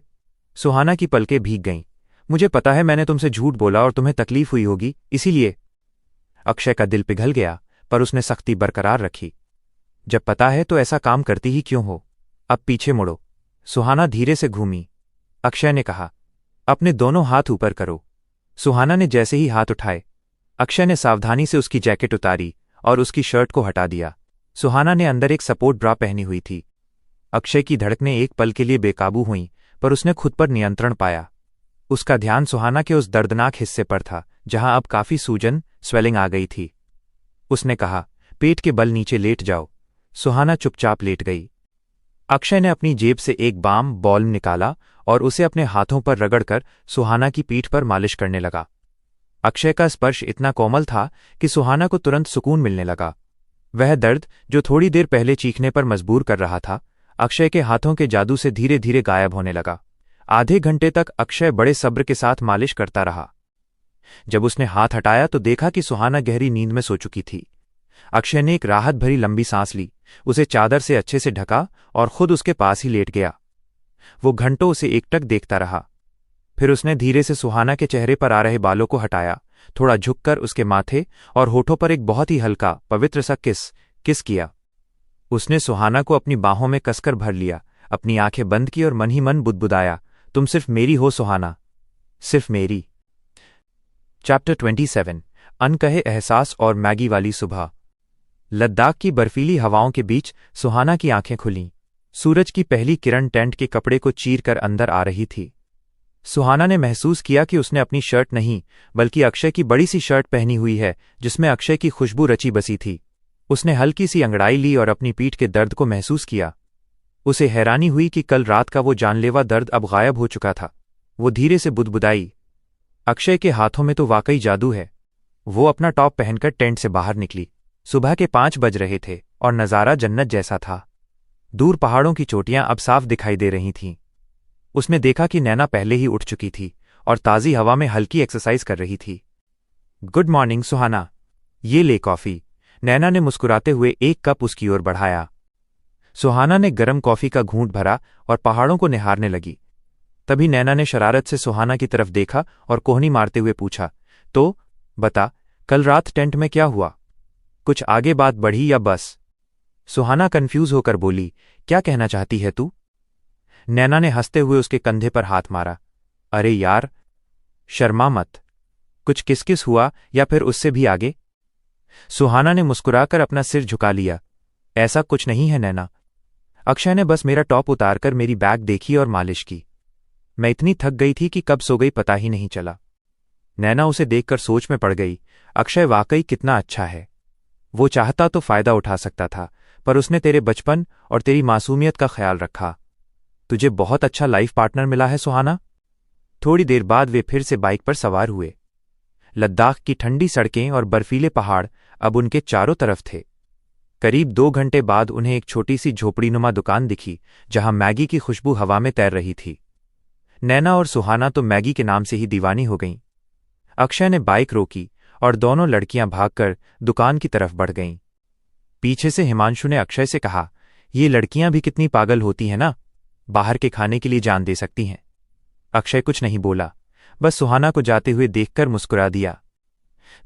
सुहाना की पलकें भीग गईं। मुझे पता है मैंने तुमसे झूठ बोला और तुम्हें तकलीफ हुई होगी, इसीलिए। अक्षय का दिल पिघल गया, पर उसने सख्ती बरकरार रखी। जब पता है तो ऐसा काम करती ही क्यों हो? अब पीछे मुड़ो। सुहाना धीरे से घूमी। अक्षय ने कहा, अपने दोनों हाथ ऊपर करो। सुहाना ने जैसे ही हाथ उठाए, अक्षय ने सावधानी से उसकी जैकेट उतारी और उसकी शर्ट को हटा दिया। सुहाना ने अंदर एक सपोर्ट ब्रा पहनी हुई थी। अक्षय की धड़कनें एक पल के लिए बेकाबू हुईं, पर उसने खुद पर नियंत्रण पाया। उसका ध्यान सुहाना के उस दर्दनाक हिस्से पर था जहां अब काफी सूजन, स्वेलिंग आ गई थी। उसने कहा, पेट के बल नीचे लेट जाओ। सुहाना चुपचाप लेट गई। अक्षय ने अपनी जेब से एक बाम बॉल निकाला और उसे अपने हाथों पर रगड़कर सुहाना की पीठ पर मालिश करने लगा। अक्षय का स्पर्श इतना कोमल था कि सुहाना को तुरंत सुकून मिलने लगा। वह दर्द जो थोड़ी देर पहले चीखने पर मजबूर कर रहा था, अक्षय के हाथों के जादू से धीरे धीरे गायब होने लगा। आधे घंटे तक अक्षय बड़े सब्र के साथ मालिश करता रहा। जब उसने हाथ हटाया तो देखा कि सुहाना गहरी नींद में सो चुकी थी। अक्षय ने एक राहत भरी लंबी सांस ली, उसे चादर से अच्छे से ढका और खुद उसके पास ही लेट गया। वो घंटों उसे एकटक देखता रहा। फिर उसने धीरे से सुहाना के चेहरे पर आ रहे बालों को हटाया, थोड़ा झुककर उसके माथे और होठों पर एक बहुत ही हल्का, पवित्र सा किस किया। उसने सुहाना को अपनी बाहों में कसकर भर लिया, अपनी आंखें बंद की और मन ही मन बुदबुदाया, तुम सिर्फ मेरी हो सुहाना, सिर्फ मेरी। चैप्टर 27 अनकहे एहसास और मैगी वाली सुबह। लद्दाख की बर्फीली हवाओं के बीच सुहाना की आंखें खुलीं। सूरज की पहली किरण टेंट के कपड़े को चीरकर अंदर आ रही थी। सुहाना ने महसूस किया कि उसने अपनी शर्ट नहीं, बल्कि अक्षय की बड़ी सी शर्ट पहनी हुई है जिसमें अक्षय की खुशबू रची बसी थी। उसने हल्की सी अंगड़ाई ली और अपनी पीठ के दर्द को महसूस किया। उसे हैरानी हुई कि कल रात का वो जानलेवा दर्द अब गायब हो चुका था। वो धीरे से बुदबुदाई, अक्षय के हाथों में तो वाकई जादू है। वो अपना टॉप पहनकर टेंट से बाहर निकली। सुबह के 5 बज रहे थे और नज़ारा जन्नत जैसा था। दूर पहाड़ों की चोटियां अब साफ दिखाई दे रही थीं। उसने देखा कि नैना पहले ही उठ चुकी थी और ताज़ी हवा में हल्की एक्सरसाइज कर रही थी। गुड मॉर्निंग सुहाना, ये ले कॉफी। नैना ने मुस्कुराते हुए एक कप उसकी ओर बढ़ाया। सुहाना ने गरम कॉफी का घूंट भरा और पहाड़ों को निहारने लगी। तभी नैना ने शरारत से सुहाना की तरफ देखा और कोहनी मारते हुए पूछा, तो बता, कल रात टेंट में क्या हुआ? कुछ आगे बात बढ़ी या बस? सुहाना कंफ्यूज होकर बोली, क्या कहना चाहती है तू? नैना ने हंसते हुए उसके कंधे पर हाथ मारा। अरे यार, शर्मा मत। कुछ किसकिस हुआ या फिर उससे भी आगे? सुहाना ने मुस्कुराकर अपना सिर झुका लिया। ऐसा कुछ नहीं है नैना। अक्षय ने बस मेरा टॉप उतारकर मेरी बैग देखी और मालिश की। मैं इतनी थक गई थी कि कब सो गई पता ही नहीं चला। नैना उसे देखकर सोच में पड़ गई। अक्षय वाकई कितना अच्छा है। वो चाहता तो फायदा उठा सकता था, पर उसने तेरे बचपन और तेरी मासूमियत का ख्याल रखा। तुझे बहुत अच्छा लाइफ पार्टनर मिला है सुहाना। थोड़ी देर बाद वे फिर से बाइक पर सवार हुए। लद्दाख की ठंडी सड़कें और बर्फीले पहाड़ अब उनके चारों तरफ थे। करीब 2 घंटे बाद उन्हें एक छोटी सी झोपड़ीनुमा दुकान दिखी, जहां मैगी की खुशबू हवा में तैर रही थी। नैना और सुहाना तो मैगी के नाम से ही दीवानी हो गईं। अक्षय ने बाइक रोकी और दोनों लड़कियां भागकर दुकान की तरफ बढ़ गईं। पीछे से हिमांशु ने अक्षय से कहा, ये लड़कियां भी कितनी पागल होती हैं ना, बाहर के खाने के लिए जान दे सकती हैं। अक्षय कुछ नहीं बोला, बस सुहाना को जाते हुए देखकर मुस्कुरा दिया।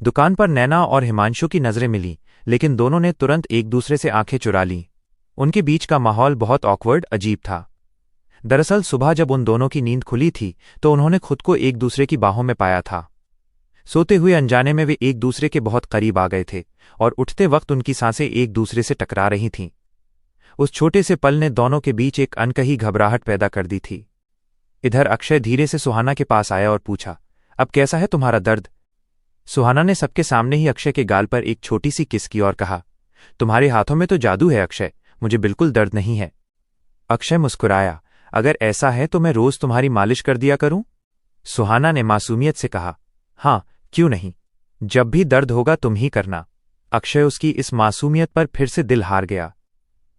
दुकान पर नैना और हिमांशु की नजरें मिलीं, लेकिन दोनों ने तुरंत एक दूसरे से आंखें चुरा लीं। उनके बीच का माहौल बहुत ऑकवर्ड, अजीब था। दरअसल सुबह जब उन दोनों की नींद खुली थी तो उन्होंने खुद को एक दूसरे की बाहों में पाया था। सोते हुए अनजाने में वे एक दूसरे के बहुत करीब आ गए थे और उठते वक्त उनकी सांसें एक दूसरे से टकरा रही थीं। उस छोटे से पल ने दोनों के बीच एक अनकही घबराहट पैदा कर दी थी। इधर अक्षय धीरे से सुहाना के पास आया और पूछा, अब कैसा है तुम्हारा दर्द? सुहाना ने सबके सामने ही अक्षय के गाल पर एक छोटी सी किस की और कहा, तुम्हारे हाथों में तो जादू है अक्षय, मुझे बिल्कुल दर्द नहीं है। अक्षय मुस्कुराया, अगर ऐसा है तो मैं रोज तुम्हारी मालिश कर दिया करूं? सुहाना ने मासूमियत से कहा, हाँ, क्यों नहीं, जब भी दर्द होगा तुम ही करना। अक्षय उसकी इस मासूमियत पर फिर से दिल हार गया।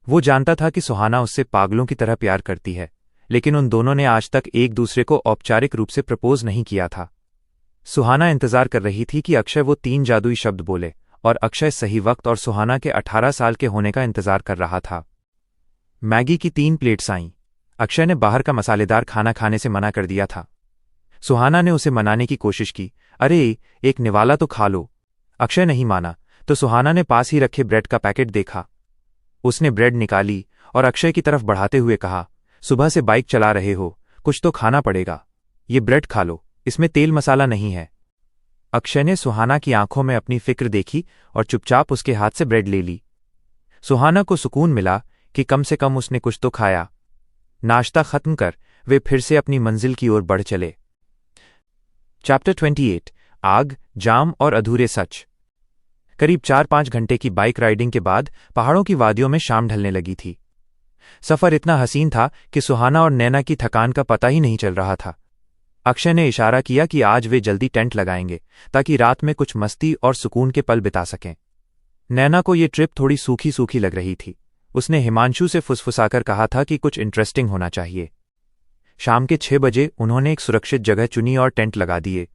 वो जानता था कि सुहाना उससे पागलों की तरह प्यार करती है, लेकिन उन दोनों ने आज तक एक दूसरे को औपचारिक रूप से प्रपोज नहीं किया था। सुहाना इंतजार कर रही थी कि अक्षय वो 3 जादुई शब्द बोले, और अक्षय सही वक्त और सुहाना के 18 साल के होने का इंतजार कर रहा था। मैगी की 3 प्लेट्स आईं। अक्षय ने बाहर का मसालेदार खाना खाने से मना कर दिया था। सुहाना ने उसे मनाने की कोशिश की, अरे एक निवाला तो खा लो। अक्षय नहीं माना, तो सुहाना ने पास ही रखे ब्रेड का पैकेट देखा। उसने ब्रेड निकाली और अक्षय की तरफ बढ़ाते हुए कहा, सुबह से बाइक चला रहे हो, कुछ तो खाना पड़ेगा। ये ब्रेड खा लो, इसमें तेल मसाला नहीं है। अक्षय ने सुहाना की आंखों में अपनी फिक्र देखी और चुपचाप उसके हाथ से ब्रेड ले ली। सुहाना को सुकून मिला कि कम से कम उसने कुछ तो खाया। नाश्ता खत्म कर वे फिर से अपनी मंजिल की ओर बढ़ चले। चैप्टर 28 आग, जाम और अधूरे सच। करीब 4-5 घंटे की बाइक राइडिंग के बाद पहाड़ों की वादियों में शाम ढलने लगी थी। सफर इतना हसीन था कि सुहाना और नैना की थकान का पता ही नहीं चल रहा था। अक्षय ने इशारा किया कि आज वे जल्दी टेंट लगाएंगे ताकि रात में कुछ मस्ती और सुकून के पल बिता सकें। नैना को ये ट्रिप थोड़ी सूखी सूखी लग रही थी। उसने हिमांशु से फुसफुसाकर कहा था कि कुछ इंटरेस्टिंग होना चाहिए। शाम के 6 बजे उन्होंने एक सुरक्षित जगह चुनी और टेंट लगा दिए।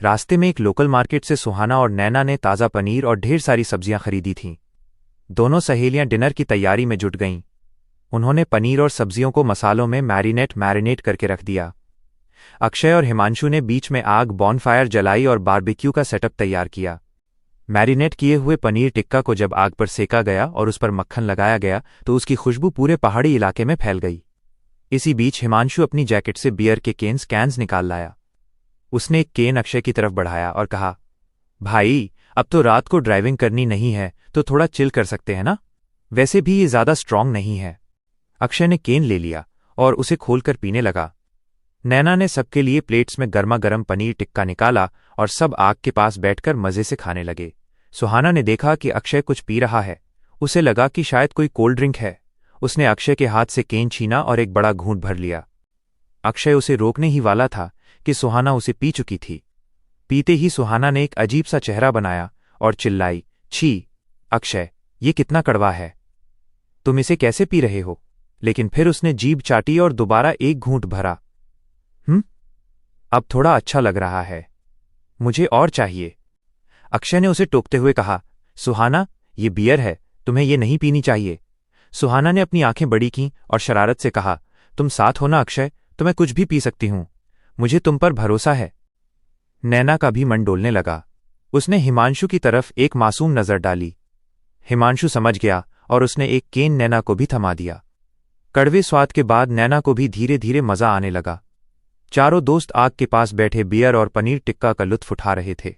रास्ते में एक लोकल मार्केट से सुहाना और नैना ने ताज़ा पनीर और ढेर सारी सब्जियां खरीदी थीं। दोनों सहेलियां डिनर की तैयारी में जुट गईं। उन्होंने पनीर और सब्जियों को मसालों में मैरिनेट करके रख दिया। अक्षय और हिमांशु ने बीच में आग बॉनफायर जलाई और बारबेक्यू का सेटअप तैयार किया। मैरिनेट किए हुए पनीर टिक्का को जब आग पर सेका गया और उस पर मक्खन लगाया गया तो उसकी खुशबू पूरे पहाड़ी इलाके में फैल गई। इसी बीच हिमांशु अपनी जैकेट से बियर के कैंस निकाल लाया। उसने एक केन अक्षय की तरफ बढ़ाया और कहा, भाई अब तो रात को ड्राइविंग करनी नहीं है तो थोड़ा चिल कर सकते हैं ना, वैसे भी ये ज्यादा स्ट्रांग नहीं है। अक्षय ने केन ले लिया और उसे खोलकर पीने लगा। नैना ने सबके लिए प्लेट्स में गर्मा गर्म पनीर टिक्का निकाला और सब आग के पास बैठकर मजे से खाने लगे। सुहाना ने देखा कि अक्षय कुछ पी रहा है। उसे लगा कि शायद कोई कोल्ड ड्रिंक है। उसने अक्षय के हाथ से केन छीना और एक बड़ा घूंट भर लिया। अक्षय उसे रोकने ही वाला था कि सुहाना उसे पी चुकी थी। पीते ही सुहाना ने एक अजीब सा चेहरा बनाया और चिल्लाई, छी अक्षय, ये कितना कड़वा है, तुम इसे कैसे पी रहे हो? लेकिन फिर उसने जीभ चाटी और दोबारा एक घूंट भरा। अब थोड़ा अच्छा लग रहा है, मुझे और चाहिए। अक्षय ने उसे टोकते हुए कहा, सुहाना, ये बियर है, तुम्हें ये नहीं पीनी चाहिए। सुहाना ने अपनी आंखें बड़ी कीं और शरारत से कहा, तुम साथ हो ना अक्षय, तो मैं कुछ भी पी सकती हूं, मुझे तुम पर भरोसा है। नैना का भी मन डोलने लगा। उसने हिमांशु की तरफ एक मासूम नजर डाली। हिमांशु समझ गया और उसने एक केन नैना को भी थमा दिया। कड़वे स्वाद के बाद नैना को भी धीरे धीरे मजा आने लगा। चारों दोस्त आग के पास बैठे बियर और पनीर टिक्का का लुत्फ उठा रहे थे।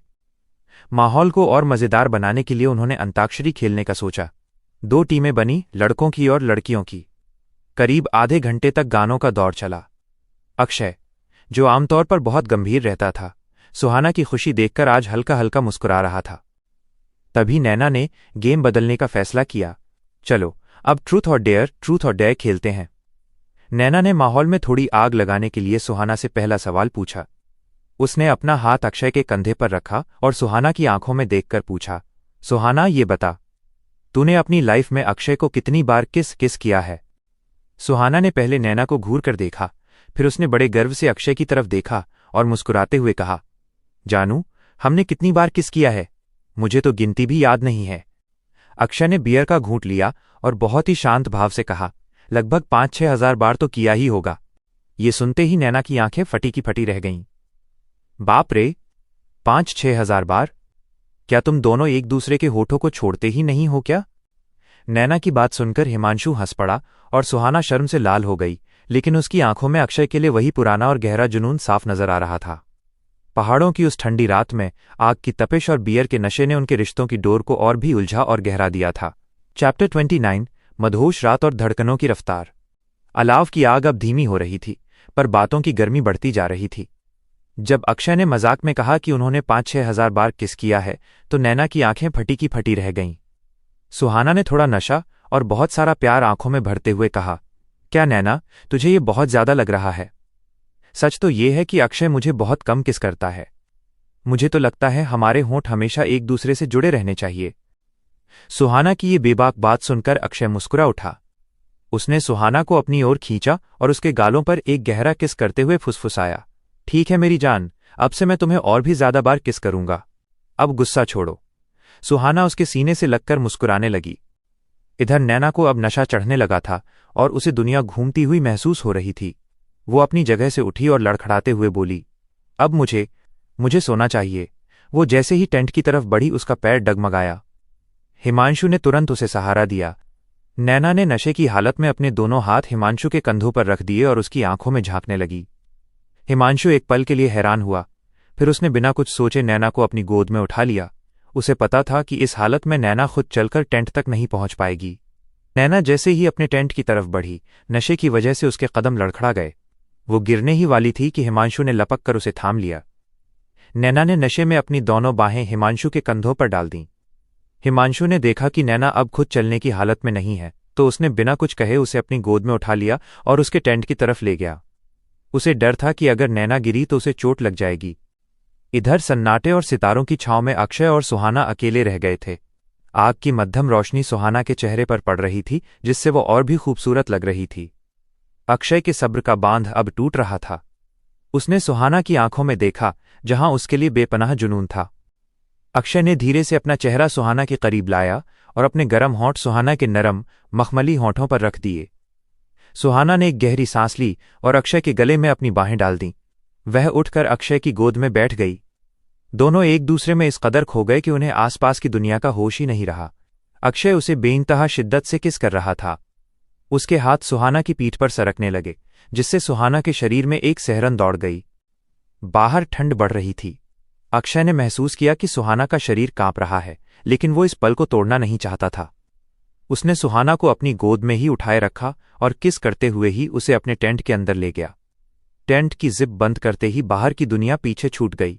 माहौल को और मजेदार बनाने के लिए उन्होंने अंताक्षरी खेलने का सोचा। 2 टीमें बनी, लड़कों की और लड़कियों की। करीब आधे घंटे तक गानों का दौर चला। अक्षय, जो आमतौर पर बहुत गंभीर रहता था, सुहाना की खुशी देखकर आज हल्का हल्का मुस्कुरा रहा था। तभी नैना ने गेम बदलने का फैसला किया। चलो, अब ट्रूथ और डेयर खेलते हैं। नैना ने माहौल में थोड़ी आग लगाने के लिए सुहाना से पहला सवाल पूछा। उसने अपना हाथ अक्षय के कंधे पर रखा और सुहाना की आंखों में देखकर पूछा, सुहाना, ये बता, तूने अपनी लाइफ में अक्षय को कितनी बार किस किया है? सुहाना ने पहले नैना को घूर कर देखा, फिर उसने बड़े गर्व से अक्षय की तरफ देखा और मुस्कुराते हुए कहा, जानू, हमने कितनी बार किस किया है? मुझे तो गिनती भी याद नहीं है। अक्षय ने बियर का घूंट लिया और बहुत ही शांत भाव से कहा, लगभग 5-6 हजार बार तो किया ही होगा। ये सुनते ही नैना की आंखें फटी की फटी रह गईं। बाप रे, 5-6 हजार बार? क्या तुम दोनों एक दूसरे के होठों को छोड़ते ही नहीं हो क्या? नैना की बात सुनकर हिमांशु हंस पड़ा और सुहाना शर्म से लाल हो गई, लेकिन उसकी आंखों में अक्षय के लिए वही पुराना और गहरा जुनून साफ नजर आ रहा था। पहाड़ों की उस ठंडी रात में आग की तपिश और बियर के नशे ने उनके रिश्तों की डोर को और भी उलझा और गहरा दिया था। चैप्टर 29, मदहोश रात और धड़कनों की रफ्तार। अलाव की आग अब धीमी हो रही थी, पर बातों की गर्मी बढ़ती जा रही थी। जब अक्षय ने मजाक में कहा कि उन्होंने 5-6 हजार बार किस किया है, तो नैना की आंखें फटी की फटी रह गईं। सुहाना ने थोड़ा नशा और बहुत सारा प्यार आंखों में भरते हुए कहा, क्या नैना, तुझे ये बहुत ज्यादा लग रहा है? सच तो ये है कि अक्षय मुझे बहुत कम किस करता है। मुझे तो लगता है हमारे होंठ हमेशा एक दूसरे से जुड़े रहने चाहिए। सुहाना की ये बेबाक बात सुनकर अक्षय मुस्कुरा उठा। उसने सुहाना को अपनी ओर खींचा और उसके गालों पर एक गहरा किस करते हुए फुसफुसाया, ठीक है मेरी जान, अब से मैं तुम्हें और भी ज्यादा बार किस करूंगा। अब गुस्सा छोड़ो। सुहाना उसके सीने से लगकर मुस्कुराने लगी। इधर नैना को अब नशा चढ़ने लगा था और उसे दुनिया घूमती हुई महसूस हो रही थी। वो अपनी जगह से उठी और लड़खड़ाते हुए बोली, अब मुझे सोना चाहिए। वो जैसे ही टेंट की तरफ बढ़ी, उसका पैर डगमगाया। हिमांशु ने तुरंत उसे सहारा दिया। नैना ने नशे की हालत में अपने दोनों हाथ हिमांशु के कंधों पर रख दिए और उसकी आंखों में झांकने लगी। हिमांशु एक पल के लिए हैरान हुआ, फिर उसने बिना कुछ सोचे नैना को अपनी गोद में उठा लिया। उसे पता था कि इस हालत में नैना खुद चलकर टेंट तक नहीं पहुंच पाएगी। नैना जैसे ही अपने टेंट की तरफ बढ़ी, नशे की वजह से उसके कदम लड़खड़ा गए। वो गिरने ही वाली थी कि हिमांशु ने लपक कर उसे थाम लिया। नैना ने नशे में अपनी दोनों बाहें हिमांशु के कंधों पर डाल दीं। हिमांशु ने देखा कि नैना अब खुद चलने की हालत में नहीं है, तो उसने बिना कुछ कहे उसे अपनी गोद में उठा लिया और उसके टेंट की तरफ ले गया। उसे डर था कि अगर नैना गिरी तो उसे चोट लग जाएगी। इधर सन्नाटे और सितारों की छांव में अक्षय और सुहाना अकेले रह गए थे। आग की मध्यम रोशनी सुहाना के चेहरे पर पड़ रही थी, जिससे वो और भी खूबसूरत लग रही थी। अक्षय के सब्र का बांध अब टूट रहा था। उसने सुहाना की आंखों में देखा, जहां उसके लिए बेपनाह जुनून था। अक्षय ने धीरे से अपना चेहरा सुहाना के करीब लाया और अपने गर्म होंठ सुहाना के नरम, मखमली होंठों पर रख दिए। सुहाना ने एक गहरी सांस ली और अक्षय के गले में अपनी बाहें डाल दीं। वह उठकर अक्षय की गोद में बैठ गई। दोनों एक दूसरे में इस कदर खो गए कि उन्हें आसपास की दुनिया का होश ही नहीं रहा। अक्षय उसे बेइंतहा शिद्दत से किस कर रहा था। उसके हाथ सुहाना की पीठ पर सरकने लगे, जिससे सुहाना के शरीर में एक सिहरन दौड़ गई। बाहर ठंड बढ़ रही थी। अक्षय ने महसूस किया कि सुहाना का शरीर कांप रहा है, लेकिन वो इस पल को तोड़ना नहीं चाहता था। उसने सुहाना को अपनी गोद में ही उठाए रखा और किस करते हुए ही उसे अपने टेंट के अंदर ले गया। टेंट की जिप बंद करते ही बाहर की दुनिया पीछे छूट गई।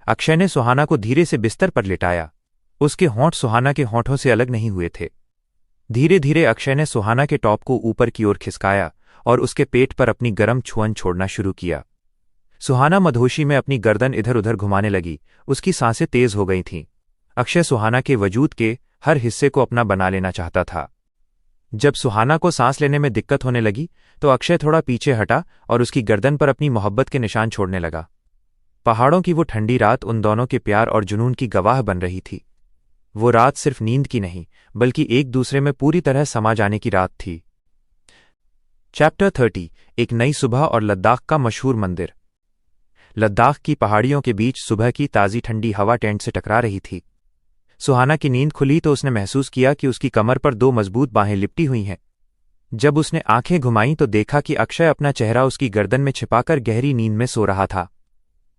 अक्षय ने सुहाना को धीरे से बिस्तर पर लिटाया। उसके होंठ सुहाना के होंठों से अलग नहीं हुए थे। धीरे धीरे अक्षय ने सुहाना के टॉप को ऊपर की ओर खिसकाया और उसके पेट पर अपनी गर्म छुअन छोड़ना शुरू किया। सुहाना मधोशी में अपनी गर्दन इधर उधर घुमाने लगी। उसकी सांसें तेज हो गई थीं। अक्षय सुहाना के वजूद के हर हिस्से को अपना बना लेना चाहता था। जब सुहाना को सांस लेने में दिक्कत होने लगी, तो अक्षय थोड़ा पीछे हटा और उसकी गर्दन पर अपनी मोहब्बत के निशान छोड़ने लगा। पहाड़ों की वो ठंडी रात उन दोनों के प्यार और जुनून की गवाह बन रही थी। वो रात सिर्फ नींद की नहीं, बल्कि एक दूसरे में पूरी तरह समा जाने की रात थी। चैप्टर 30। एक नई सुबह और लद्दाख का मशहूर मंदिर। लद्दाख की पहाड़ियों के बीच सुबह की ताज़ी ठंडी हवा टेंट से टकरा रही थी। सुहाना की नींद खुली तो उसने महसूस किया कि उसकी कमर पर दो मजबूत बाहें लिपटी हुई हैं। जब उसने आंखें घुमाईं तो देखा कि अक्षय अपना चेहरा उसकी गर्दन में छिपाकर गहरी नींद में सो रहा था।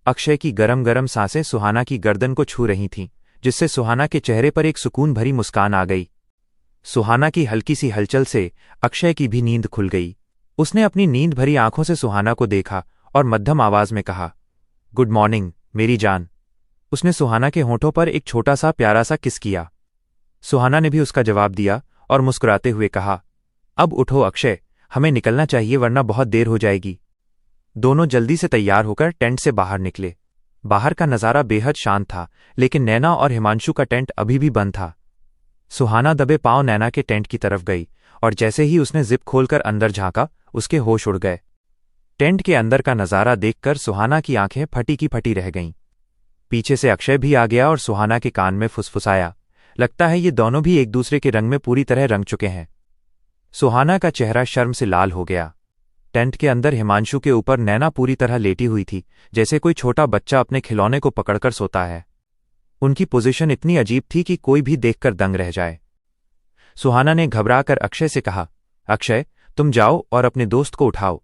अक्षय की गरम गरम सांसें सुहाना की गर्दन को छू रही थीं, जिससे सुहाना के चेहरे पर एक सुकून भरी मुस्कान आ गई। सुहाना की हल्की सी हलचल से अक्षय की भी नींद खुल गई। उसने अपनी नींद भरी आंखों से सुहाना को देखा और मध्यम आवाज में कहा, गुड मॉर्निंग मेरी जान। उसने सुहाना के होंठों पर एक छोटा सा प्यारा सा किस किया। सुहाना ने भी उसका जवाब दिया और मुस्कुराते हुए कहा, अब उठो अक्षय, हमें निकलना चाहिए वरना बहुत देर हो जाएगी। दोनों जल्दी से तैयार होकर टेंट से बाहर निकले। बाहर का नज़ारा बेहद शांत था, लेकिन नैना और हिमांशु का टेंट अभी भी बंद था। सुहाना दबे पांव नैना के टेंट की तरफ गई और जैसे ही उसने जिप खोलकर अंदर झांका, उसके होश उड़ गए। टेंट के अंदर का नज़ारा देखकर सुहाना की आंखें फटी की फटी रह गईं। पीछे से अक्षय भी आ गया और सुहाना के कान में फुसफुसाया, लगता है ये दोनों भी एक दूसरे के रंग में पूरी तरह रंग चुके हैं। सुहाना का चेहरा शर्म से लाल हो गया। टेंट के अंदर हिमांशु के ऊपर नैना पूरी तरह लेटी हुई थी, जैसे कोई छोटा बच्चा अपने खिलौने को पकड़कर सोता है। उनकी पोजीशन इतनी अजीब थी कि कोई भी देखकर दंग रह जाए। सुहाना ने घबराकर अक्षय से कहा, अक्षय तुम जाओ और अपने दोस्त को उठाओ।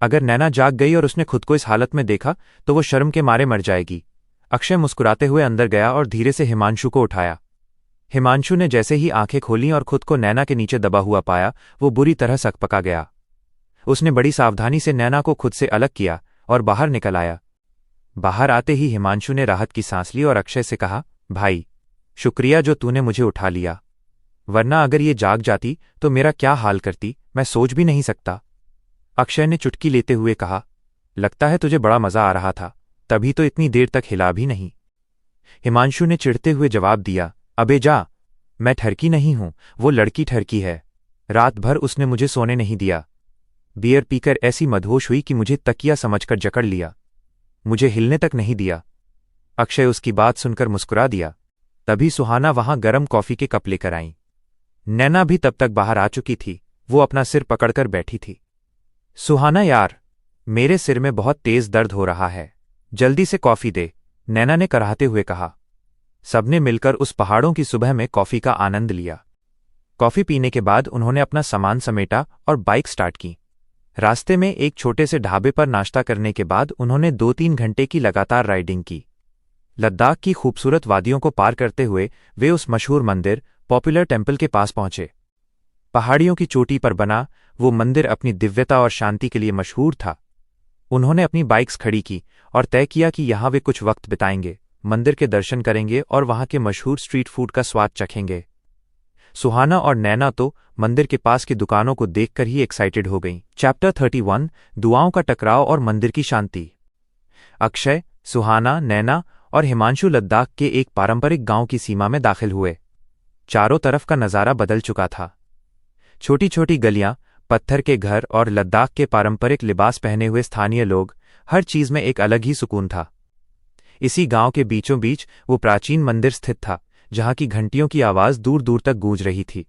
अगर नैना जाग गई और उसने खुद को इस हालत में देखा तो वो शर्म के मारे मर जाएगी। अक्षय मुस्कुराते हुए अंदर गया और धीरे से हिमांशु को उठाया। हिमांशु ने जैसे ही आंखें खोलीं और खुद को नैना के नीचे दबा हुआ पाया, वो बुरी तरह सकपका गया। उसने बड़ी सावधानी से नैना को खुद से अलग किया और बाहर निकल आया। बाहर आते ही हिमांशु ने राहत की सांस ली और अक्षय से कहा, भाई शुक्रिया जो तूने मुझे उठा लिया, वरना अगर ये जाग जाती तो मेरा क्या हाल करती, मैं सोच भी नहीं सकता। अक्षय ने चुटकी लेते हुए कहा, लगता है तुझे बड़ा मजा आ रहा था, तभी तो इतनी देर तक हिला भी नहीं। हिमांशु ने चिढ़ते हुए जवाब दिया, अबे जा, मैं ठरकी नहीं हूं, वो लड़की ठरकी है। रात भर उसने मुझे सोने नहीं दिया। बियर पीकर ऐसी मदहोश हुई कि मुझे तकिया समझकर जकड़ लिया, मुझे हिलने तक नहीं दिया। अक्षय उसकी बात सुनकर मुस्कुरा दिया। तभी सुहाना वहां गरम कॉफी के कप लेकर आईं। नैना भी तब तक बाहर आ चुकी थी, वो अपना सिर पकड़कर बैठी थी। सुहाना यार, मेरे सिर में बहुत तेज दर्द हो रहा है, जल्दी से कॉफी दे, नैना ने कराहते हुए कहा। सबने मिलकर उस पहाड़ों की सुबह में कॉफी का आनंद लिया। कॉफी पीने के बाद उन्होंने अपना सामान समेटा और बाइक स्टार्ट की। रास्ते में एक छोटे से ढाबे पर नाश्ता करने के बाद उन्होंने 2-3 घंटे की लगातार राइडिंग की। लद्दाख की खूबसूरत वादियों को पार करते हुए वे उस मशहूर मंदिर पॉपुलर टेम्पल के पास पहुंचे। पहाड़ियों की चोटी पर बना वो मंदिर अपनी दिव्यता और शांति के लिए मशहूर था। उन्होंने अपनी बाइक्स खड़ी की और तय किया कि यहां वे कुछ वक्त बिताएंगे, मंदिर के दर्शन करेंगे और वहां के मशहूर स्ट्रीट फूड का स्वाद चखेंगे। सुहाना और नैना तो मंदिर के पास की दुकानों को देखकर ही एक्साइटेड हो गईं। चैप्टर 31। दुआओं का टकराव और मंदिर की शांति। अक्षय, सुहाना, नैना और हिमांशु लद्दाख के एक पारंपरिक गांव की सीमा में दाखिल हुए। चारों तरफ का नज़ारा बदल चुका था। छोटी छोटी गलियां, पत्थर के घर और लद्दाख के पारंपरिक लिबास पहने हुए स्थानीय लोग, हर चीज में एक अलग ही सुकून था। इसी गांव के बीचों बीच वो प्राचीन मंदिर स्थित था, जहां की घंटियों की आवाज दूर दूर तक गूंज रही थी।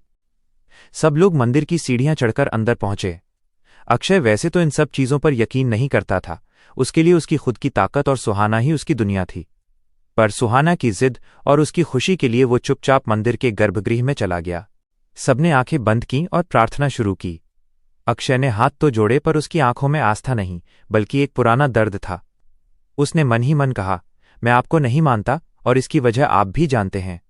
सब लोग मंदिर की सीढ़ियां चढ़कर अंदर पहुंचे। अक्षय वैसे तो इन सब चीजों पर यकीन नहीं करता था, उसके लिए उसकी खुद की ताकत और सुहाना ही उसकी दुनिया थी। पर सुहाना की जिद और उसकी खुशी के लिए वो चुपचाप मंदिर के गर्भगृह में चला गया। सबने आंखें बंद कीं और प्रार्थना शुरू की। अक्षय ने हाथ तो जोड़े पर उसकी आंखों में आस्था नहीं, बल्कि एक पुराना दर्द था। उसने मन ही मन कहा, मैं आपको नहीं मानता और इसकी वजह आप भी जानते हैं।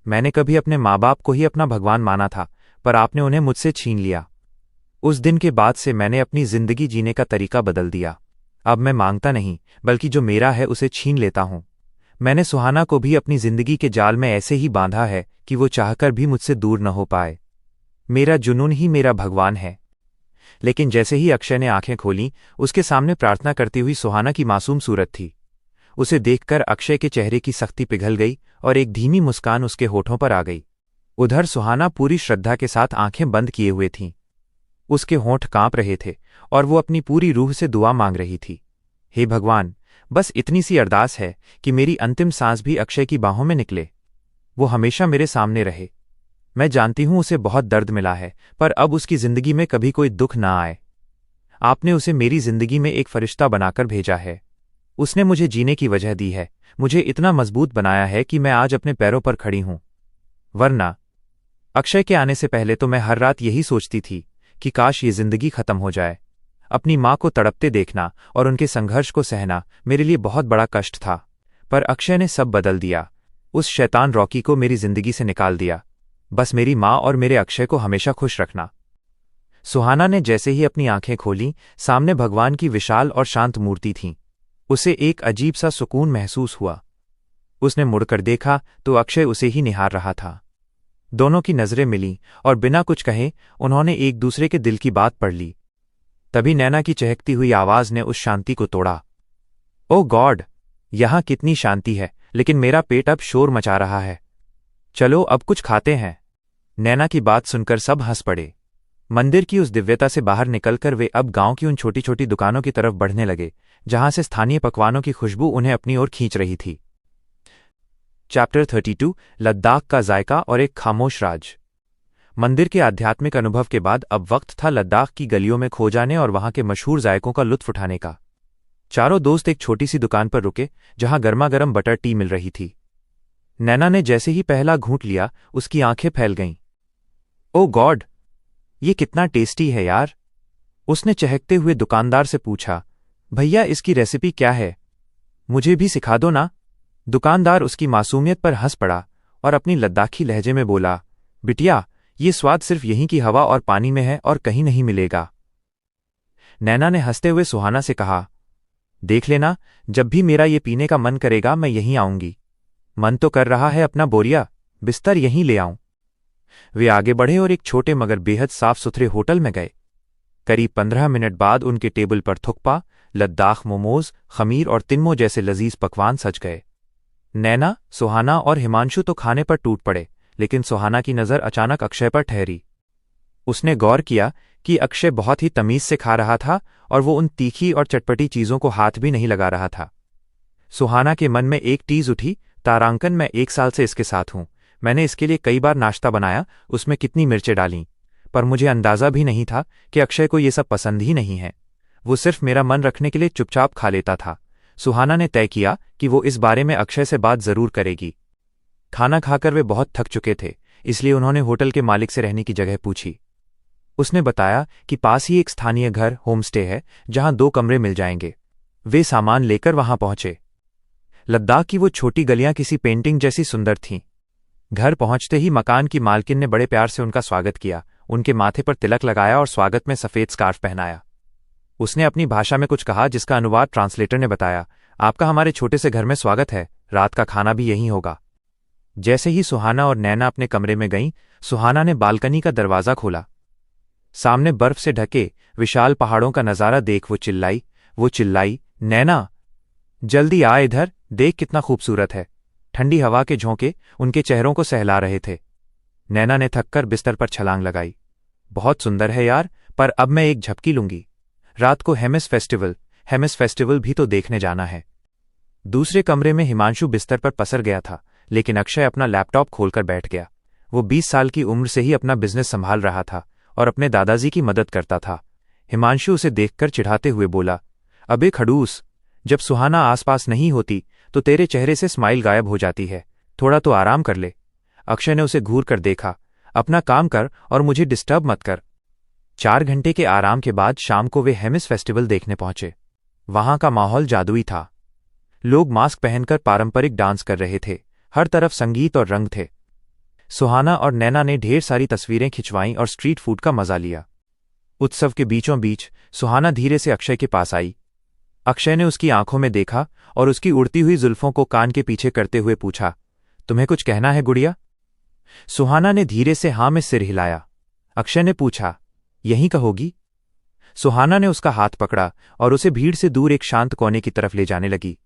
मैंने कभी अपने माँ बाप को ही अपना भगवान माना था, पर आपने उन्हें मुझसे छीन लिया। उस दिन के बाद से मैंने अपनी जिंदगी जीने का तरीका बदल दिया। अब मैं मांगता नहीं, बल्कि जो मेरा है उसे छीन लेता हूं। मैंने सुहाना को भी अपनी जिंदगी के जाल में ऐसे ही बांधा है कि वो चाहकर भी मुझसे दूर न हो पाए। मेरा जुनून ही मेरा भगवान है। लेकिन जैसे ही अक्षय ने आंखें खोलीं, उसके सामने प्रार्थना करती हुई सुहाना की मासूम सूरत थी। उसे देखकर अक्षय के चेहरे की सख्ती पिघल गई और एक धीमी मुस्कान उसके होठों पर आ गई। उधर सुहाना पूरी श्रद्धा के साथ आंखें बंद किए हुए थीं। उसके होंठ कांप रहे थे और वो अपनी पूरी रूह से दुआ मांग रही थी। हे भगवान, बस इतनी सी अरदास है कि मेरी अंतिम सांस भी अक्षय की बाहों में निकले। वो हमेशा मेरे सामने रहे। मैं जानती हूं उसे बहुत दर्द मिला है, पर अब उसकी जिंदगी में कभी कोई दुख ना आए। आपने उसे मेरी जिंदगी में एक फरिश्ता बनाकर भेजा है। उसने मुझे जीने की वजह दी है, मुझे इतना मजबूत बनाया है कि मैं आज अपने पैरों पर खड़ी हूं। वरना अक्षय के आने से पहले तो मैं हर रात यही सोचती थी कि काश ये जिंदगी खत्म हो जाए। अपनी माँ को तड़पते देखना और उनके संघर्ष को सहना मेरे लिए बहुत बड़ा कष्ट था। पर अक्षय ने सब बदल दिया। उस शैतान रॉकी को मेरी जिंदगी से निकाल दिया। बस मेरी माँ और मेरे अक्षय को हमेशा खुश रखना। सुहाना ने जैसे ही अपनी आंखें खोलीं, सामने भगवान की विशाल और शांत मूर्ति थी। उसे एक अजीब सा सुकून महसूस हुआ। उसने मुड़कर देखा तो अक्षय उसे ही निहार रहा था। दोनों की नजरें मिलीं और बिना कुछ कहे उन्होंने एक दूसरे के दिल की बात पढ़ ली। तभी नैना की चहकती हुई आवाज ने उस शांति को तोड़ा। ओ गॉड, यहां कितनी शांति है, लेकिन मेरा पेट अब शोर मचा रहा है। चलो अब कुछ खाते हैं। नैना की बात सुनकर सब हंस पड़े। मंदिर की उस दिव्यता से बाहर निकलकर वे अब गांव की उन छोटी छोटी दुकानों की तरफ बढ़ने लगे, जहां से स्थानीय पकवानों की खुशबू उन्हें अपनी ओर खींच रही थी। चैप्टर 32 लद्दाख का जायका और एक खामोश राज। मंदिर के आध्यात्मिक अनुभव के बाद अब वक्त था लद्दाख की गलियों में खो जाने और वहां के मशहूर जायकों का लुत्फ उठाने का। चारों दोस्त एक छोटी सी दुकान पर रुके, जहां गर्मा गर्म बटर टी मिल रही थी। नैना ने जैसे ही पहला घूंट लिया, उसकी आंखें फैल गईं। ओ गॉड, ये कितना टेस्टी है यार। उसने चहकते हुए दुकानदार से पूछा, भैया इसकी रेसिपी क्या है? मुझे भी सिखा दो ना। दुकानदार उसकी मासूमियत पर हंस पड़ा और अपनी लद्दाखी लहजे में बोला, बिटिया, ये स्वाद सिर्फ यहीं की हवा और पानी में है और कहीं नहीं मिलेगा। नैना ने हंसते हुए सुहाना से कहा, देख लेना, जब भी मेरा ये पीने का मन करेगा मैं यहीं आऊंगी। मन तो कर रहा है अपना बोरिया बिस्तर यहीं ले आऊं। वे आगे बढ़े और एक छोटे मगर बेहद साफ सुथरे होटल में गए। करीब 15 मिनट बाद उनके टेबल पर थुक्पा, लद्दाख मोमोज, खमीर और तिन्मो जैसे लजीज पकवान सज गए। नैना, सुहाना और हिमांशु तो खाने पर टूट पड़े, लेकिन सुहाना की नज़र अचानक अक्षय पर ठहरी। उसने गौर किया कि अक्षय बहुत ही तमीज से खा रहा था और वो उन तीखी और चटपटी चीजों को हाथ भी नहीं लगा रहा था। सुहाना के मन में एक टीज उठी, तारांकन, मैं 1 साल से इसके साथ हूं। मैंने इसके लिए कई बार नाश्ता बनाया, उसमें कितनी मिर्चें डालीं, पर मुझे अंदाजा भी नहीं था कि अक्षय को ये सब पसंद ही नहीं है। वो सिर्फ मेरा मन रखने के लिए चुपचाप खा लेता था। सुहाना ने तय किया कि वो इस बारे में अक्षय से बात जरूर करेगी। खाना खाकर वे बहुत थक चुके थे, इसलिए उन्होंने होटल के मालिक से रहने की जगह पूछी। उसने बताया कि पास ही एक स्थानीय घर होमस्टे है, जहां 2 कमरे मिल जाएंगे। वे सामान लेकर वहां पहुंचे। लद्दाख की वो छोटी गलियां किसी पेंटिंग जैसी सुंदर थीं। घर पहुंचते ही मकान की मालकिन ने बड़े प्यार से उनका स्वागत किया, उनके माथे पर तिलक लगाया और स्वागत में सफेद स्कार्फ पहनाया। उसने अपनी भाषा में कुछ कहा, जिसका अनुवाद ट्रांसलेटर ने बताया, आपका हमारे छोटे से घर में स्वागत है, रात का खाना भी यहीं होगा। जैसे ही सुहाना और नैना अपने कमरे में गईं, सुहाना ने बालकनी का दरवाजा खोला। सामने बर्फ से ढके विशाल पहाड़ों का नजारा देख वो चिल्लाई, नैना, जल्दी आ इधर, देख कितना खूबसूरत है। ठंडी हवा के झोंके उनके चेहरों को सहला रहे थे। नैना ने थककर बिस्तर पर छलांग लगाई। बहुत सुंदर है यार, पर अब मैं एक झपकी लूंगी। रात को हेमिस फेस्टिवल भी तो देखने जाना है। दूसरे कमरे में हिमांशु बिस्तर पर पसर गया था, लेकिन अक्षय अपना लैपटॉप खोलकर बैठ गया। वो 20 साल की उम्र से ही अपना बिजनेस संभाल रहा था और अपने दादाजी की मदद करता था। हिमांशु उसे देखकर चिढ़ाते हुए बोला, अबे खड़ूस, जब सुहाना आसपास नहीं होती तो तेरे चेहरे से स्माइल गायब हो जाती है, थोड़ा तो आराम कर ले। अक्षय ने उसे घूर कर देखा, अपना काम कर और मुझे डिस्टर्ब मत कर। 4 घंटे के आराम के बाद शाम को वे हेमिस फेस्टिवल देखने पहुंचे। वहां का माहौल जादुई था। लोग मास्क पहनकर पारंपरिक डांस कर रहे थे, हर तरफ संगीत और रंग थे। सुहाना और नैना ने ढेर सारी तस्वीरें खिंचवाईं और स्ट्रीट फूड का मजा लिया। उत्सव के बीचों बीच सुहाना धीरे से अक्षय के पास आई। अक्षय ने उसकी आंखों में देखा और उसकी उड़ती हुई जुल्फों को कान के पीछे करते हुए पूछा, तुम्हें कुछ कहना है गुड़िया? सुहाना ने धीरे से हां में सिर हिलाया। अक्षय ने पूछा, यहीं कहोगी? सुहाना ने उसका हाथ पकड़ा और उसे भीड़ से दूर एक शांत कोने की तरफ ले जाने लगी।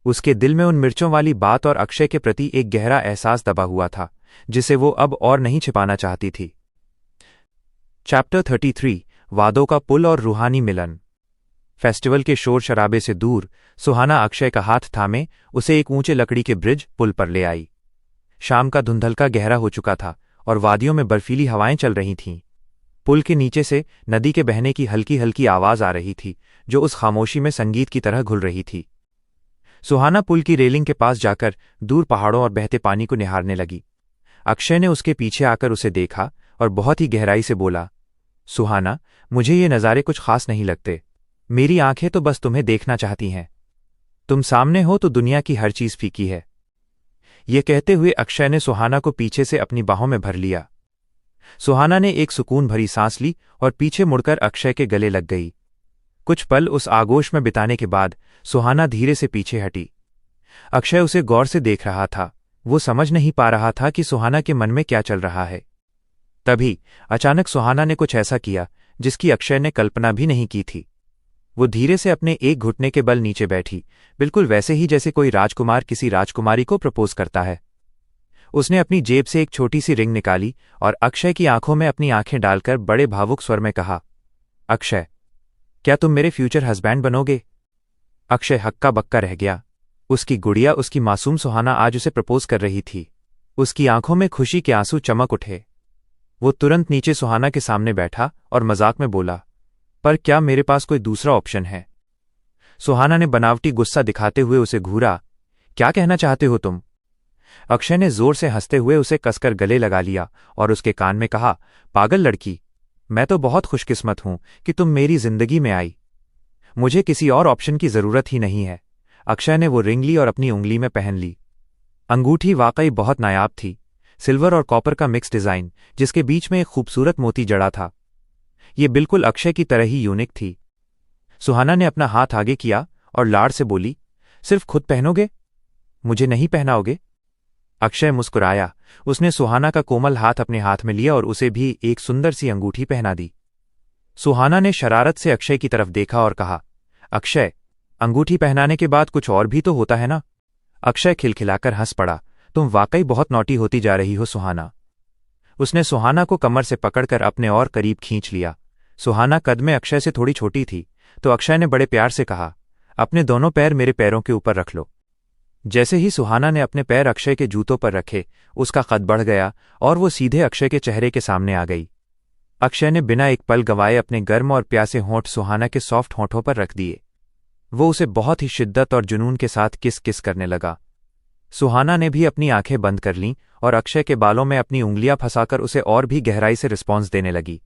उसके दिल में उन मिर्चों वाली बात और अक्षय के प्रति एक गहरा एहसास दबा हुआ था, जिसे वो अब और नहीं छिपाना चाहती थी। चैप्टर 33 वादों का पुल और रूहानी मिलन। फेस्टिवल के शोर शराबे से दूर सुहाना अक्षय का हाथ थामे उसे एक ऊंचे लकड़ी के ब्रिज पुल पर ले आई। शाम का धुंधलका गहरा हो चुका था और वादियों में बर्फीली हवाएं चल रही थीं। पुल के नीचे से नदी के बहने की हल्की हल्की आवाज आ रही थी जो उस खामोशी में संगीत की तरह घुल रही थी। सुहाना पुल की रेलिंग के पास जाकर दूर पहाड़ों और बहते पानी को निहारने लगी। अक्षय ने उसके पीछे आकर उसे देखा और बहुत ही गहराई से बोला, सुहाना, मुझे ये नज़ारे कुछ खास नहीं लगते। मेरी आंखें तो बस तुम्हें देखना चाहती हैं। तुम सामने हो तो दुनिया की हर चीज फीकी है। ये कहते हुए अक्षय ने सुहाना को पीछे से अपनी बाहों में भर लिया। सुहाना ने एक सुकून भरी सांस ली और पीछे मुड़कर अक्षय के गले लग गई। कुछ पल उस आगोश में बिताने के बाद सुहाना धीरे से पीछे हटी। अक्षय उसे गौर से देख रहा था। वो समझ नहीं पा रहा था कि सुहाना के मन में क्या चल रहा है। तभी अचानक सुहाना ने कुछ ऐसा किया जिसकी अक्षय ने कल्पना भी नहीं की थी। वो धीरे से अपने एक घुटने के बल नीचे बैठी, बिल्कुल वैसे ही जैसे कोई राजकुमार किसी राजकुमारी को प्रपोज करता है। उसने अपनी जेब से एक छोटी सी रिंग निकाली और अक्षय की आंखों में अपनी आंखें डालकर बड़े भावुक स्वर में कहा, अक्षय, क्या तुम मेरे फ्यूचर हस्बैंड बनोगे? अक्षय हक्का बक्का रह गया। उसकी गुड़िया, उसकी मासूम सुहाना आज उसे प्रपोज कर रही थी। उसकी आंखों में खुशी के आंसू चमक उठे। वो तुरंत नीचे सुहाना के सामने बैठा और मजाक में बोला, पर क्या मेरे पास कोई दूसरा ऑप्शन है? सुहाना ने बनावटी गुस्सा दिखाते हुए उसे घूरा, क्या कहना चाहते हो तुम? अक्षय ने जोर से हंसते हुए उसे कसकर गले लगा लिया और उसके कान में कहा, पागल लड़की, मैं तो बहुत खुशकिस्मत हूं कि तुम मेरी जिंदगी में आई। मुझे किसी और ऑप्शन की जरूरत ही नहीं है। अक्षय ने वो रिंग ली और अपनी उंगली में पहन ली। अंगूठी वाकई बहुत नायाब थी, सिल्वर और कॉपर का मिक्स डिजाइन जिसके बीच में एक खूबसूरत मोती जड़ा था। ये बिल्कुल अक्षय की तरह ही यूनिक थी। सुहाना ने अपना हाथ आगे किया और लाड़ से बोली, सिर्फ खुद पहनोगे, मुझे नहीं पहनाओगे? अक्षय मुस्कुराया। उसने सुहाना का कोमल हाथ अपने हाथ में लिया और उसे भी एक सुंदर सी अंगूठी पहना दी। सुहाना ने शरारत से अक्षय की तरफ देखा और कहा, अक्षय, अंगूठी पहनाने के बाद कुछ और भी तो होता है ना? अक्षय खिलखिलाकर हंस पड़ा, तुम वाकई बहुत नॉटी होती जा रही हो सुहाना। उसने सुहाना को कमर से पकड़कर अपने और करीब खींच लिया। सुहाना कद में अक्षय से थोड़ी छोटी थी, तो अक्षय ने बड़े प्यार से कहा, अपने दोनों पैर मेरे पैरों के ऊपर रख लो। जैसे ही सुहाना ने अपने पैर अक्षय के जूतों पर रखे, उसका कद बढ़ गया और वो सीधे अक्षय के चेहरे के सामने आ गई। अक्षय ने बिना एक पल गवाए अपने गर्म और प्यासे होंठ सुहाना के सॉफ्ट होंठों पर रख दिए। वो उसे बहुत ही शिद्दत और जुनून के साथ किस किस करने लगा। सुहाना ने भी अपनी आंखें बंद कर लीं और अक्षय के बालों में अपनी उंगलियां फंसाकर उसे और भी गहराई से रिस्पॉन्स देने लगी।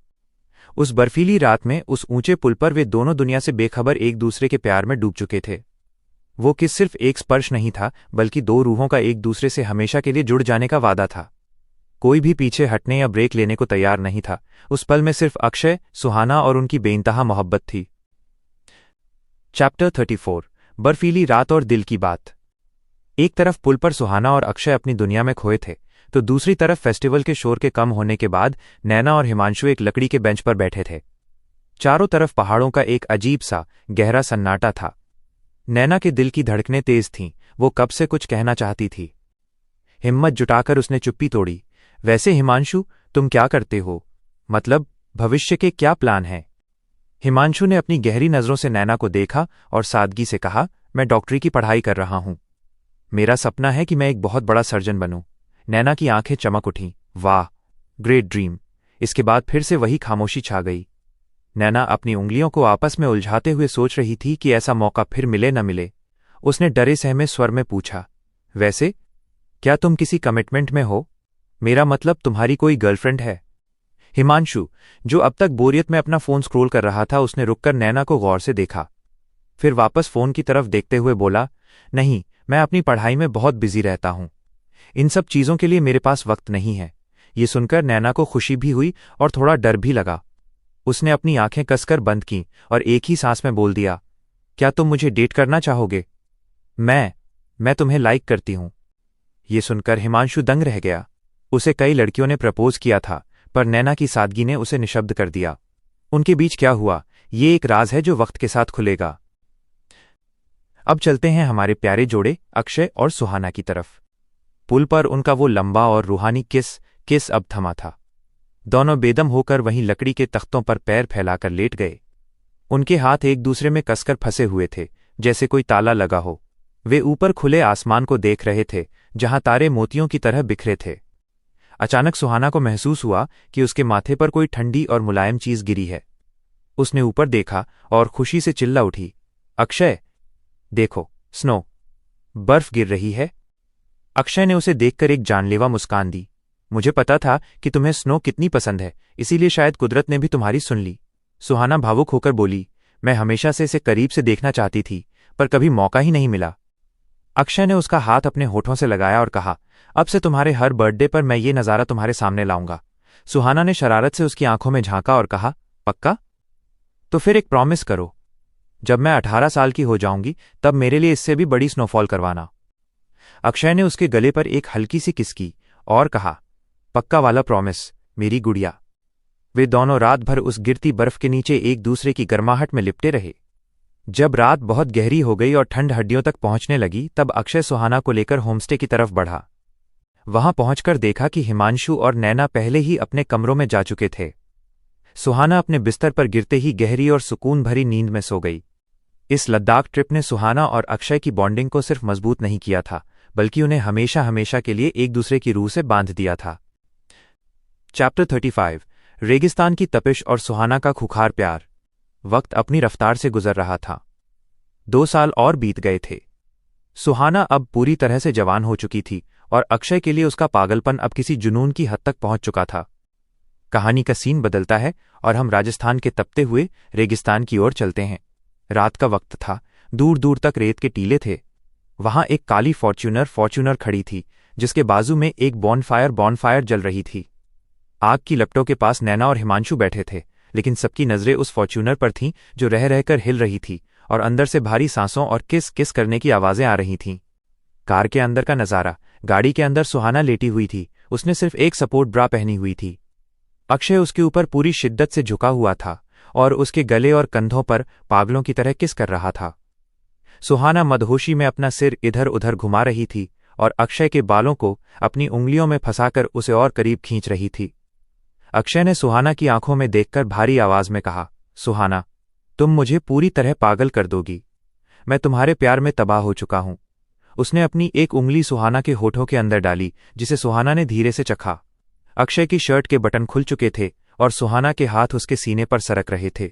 उस बर्फीली रात में उस ऊंचे पुल पर वे दोनों दुनिया से बेखबर एक दूसरे के प्यार में डूब चुके थे। वो किस सिर्फ एक स्पर्श नहीं था, बल्कि दो रूहों का एक दूसरे से हमेशा के लिए जुड़ जाने का वादा था। कोई भी पीछे हटने या ब्रेक लेने को तैयार नहीं था। उस पल में सिर्फ अक्षय, सुहाना और उनकी बेइंतहा मोहब्बत थी। चैप्टर 34 बर्फीली रात और दिल की बात। एक तरफ पुल पर सुहाना और अक्षय अपनी दुनिया में खोए थे, तो दूसरी तरफ फेस्टिवल के शोर के कम होने के बाद नैना और हिमांशु एक लकड़ी के बेंच पर बैठे थे। चारों तरफ पहाड़ों का एक अजीब सा गहरा सन्नाटा था। नैना के दिल की धड़कनें तेज थीं, वो कब से कुछ कहना चाहती थी। हिम्मत जुटाकर उसने चुप्पी तोड़ी, वैसे हिमांशु, तुम क्या करते हो? मतलब भविष्य के क्या प्लान हैं? हिमांशु ने अपनी गहरी नजरों से नैना को देखा और सादगी से कहा, मैं डॉक्टरी की पढ़ाई कर रहा हूं। मेरा सपना है कि मैं एक बहुत बड़ा सर्जन बनूं। नैना की आंखें चमक उठीं, वाह, ग्रेट ड्रीम। इसके बाद फिर से वही खामोशी छा गई। नैना अपनी उंगलियों को आपस में उलझाते हुए सोच रही थी कि ऐसा मौका फिर मिले न मिले। उसने डरे सहमे स्वर में पूछा, वैसे क्या तुम किसी कमिटमेंट में हो? मेरा मतलब तुम्हारी कोई गर्लफ्रेंड है? हिमांशु, जो अब तक बोरियत में अपना फोन स्क्रॉल कर रहा था, उसने रुककर नैना को गौर से देखा। फिर वापस फोन की तरफ देखते हुए बोला, नहीं, मैं अपनी पढ़ाई में बहुत बिजी रहता हूं। इन सब चीजों के लिए मेरे पास वक्त नहीं है। ये सुनकर नैना को खुशी भी हुई और थोड़ा डर भी लगा। उसने अपनी आंखें कसकर बंद की और एक ही सांस में बोल दिया, क्या तुम मुझे डेट करना चाहोगे? मैं तुम्हें लाइक करती हूं। ये सुनकर हिमांशु दंग रह गया। उसे कई लड़कियों ने प्रपोज किया था, पर नैना की सादगी ने उसे निशब्द कर दिया। उनके बीच क्या हुआ, ये एक राज है जो वक्त के साथ खुलेगा। अब चलते हैं हमारे प्यारे जोड़े अक्षय और सुहाना की तरफ। पुल पर उनका वो लंबा और रूहानी किस अब थमा था। दोनों बेदम होकर वहीं लकड़ी के तख्तों पर पैर फैलाकर लेट गए। उनके हाथ एक दूसरे में कसकर फंसे हुए थे, जैसे कोई ताला लगा हो। वे ऊपर खुले आसमान को देख रहे थे, जहां तारे मोतियों की तरह बिखरे थे। अचानक सुहाना को महसूस हुआ कि उसके माथे पर कोई ठंडी और मुलायम चीज गिरी है। उसने ऊपर देखा और खुशी से चिल्ला उठी, अक्षय, देखो, स्नो, बर्फ गिर रही है। अक्षय ने उसे देखकर एक जानलेवा मुस्कान दी। मुझे पता था कि तुम्हें स्नो कितनी पसंद है, इसीलिए शायद कुदरत ने भी तुम्हारी सुन ली। सुहाना भावुक होकर बोली, मैं हमेशा से इसे करीब से देखना चाहती थी, पर कभी मौका ही नहीं मिला। अक्षय ने उसका हाथ अपने होठों से लगाया और कहा, अब से तुम्हारे हर बर्थडे पर मैं ये नज़ारा तुम्हारे सामने लाऊंगा। सुहाना ने शरारत से उसकी आंखों में झांका और कहा, पक्का? तो फिर एक प्रॉमिस करो, जब मैं 18 साल की हो जाऊंगी तब मेरे लिए इससे भी बड़ी स्नोफॉल करवाना। अक्षय ने उसके गले पर एक हल्की सी किस की और कहा, पक्का वाला प्रॉमिस, मेरी गुड़िया। वे दोनों रात भर उस गिरती बर्फ के नीचे एक दूसरे की गर्माहट में लिपटे रहे। जब रात बहुत गहरी हो गई और ठंड हड्डियों तक पहुंचने लगी, तब अक्षय सुहाना को लेकर होमस्टे की तरफ बढ़ा। वहां पहुंचकर देखा कि हिमांशु और नैना पहले ही अपने कमरों में जा चुके थे। सुहाना अपने बिस्तर पर गिरते ही गहरी और सुकून भरी नींद में सो गई। इस लद्दाख ट्रिप ने सुहाना और अक्षय की बॉन्डिंग को सिर्फ मजबूत नहीं किया था, बल्कि उन्हें हमेशा हमेशा के लिए एक दूसरे की रूह से बांध दिया था। चैप्टर 35, रेगिस्तान की तपिश और सुहाना का खुखार प्यार। वक्त अपनी रफ्तार से गुजर रहा था। 2 साल और बीत गए थे। सुहाना अब पूरी तरह से जवान हो चुकी थी और अक्षय के लिए उसका पागलपन अब किसी जुनून की हद तक पहुंच चुका था। कहानी का सीन बदलता है और हम राजस्थान के तपते हुए रेगिस्तान की ओर चलते हैं। रात का वक्त था, दूर दूर तक रेत के टीले थे। वहां एक काली फॉर्च्यूनर खड़ी थी, जिसके बाजू में एक बॉनफायर जल रही थी। आग की लपटों के पास नैना और हिमांशु बैठे थे, लेकिन सबकी नजरें उस फॉर्च्यूनर पर थीं जो रह रहकर हिल रही थी और अंदर से भारी सांसों और किस किस करने की आवाजें आ रही थीं। कार के अंदर का नजारा। गाड़ी के अंदर सुहाना लेटी हुई थी। उसने सिर्फ एक सपोर्ट ब्रा पहनी हुई थी। अक्षय उसके ऊपर पूरी शिद्दत से झुका हुआ था और उसके गले और कंधों पर पागलों की तरह किस कर रहा था। सुहाना मदहोशी में अपना सिर इधर उधर घुमा रही थी और अक्षय के बालों को अपनी उंगलियों में फंसाकर उसे और करीब खींच रही थी। अक्षय ने सुहाना की आंखों में देखकर भारी आवाज में कहा, सुहाना, तुम मुझे पूरी तरह पागल कर दोगी। मैं तुम्हारे प्यार में तबाह हो चुका हूं। उसने अपनी एक उंगली सुहाना के होठों के अंदर डाली, जिसे सुहाना ने धीरे से चखा। अक्षय की शर्ट के बटन खुल चुके थे और सुहाना के हाथ उसके सीने पर सरक रहे थे।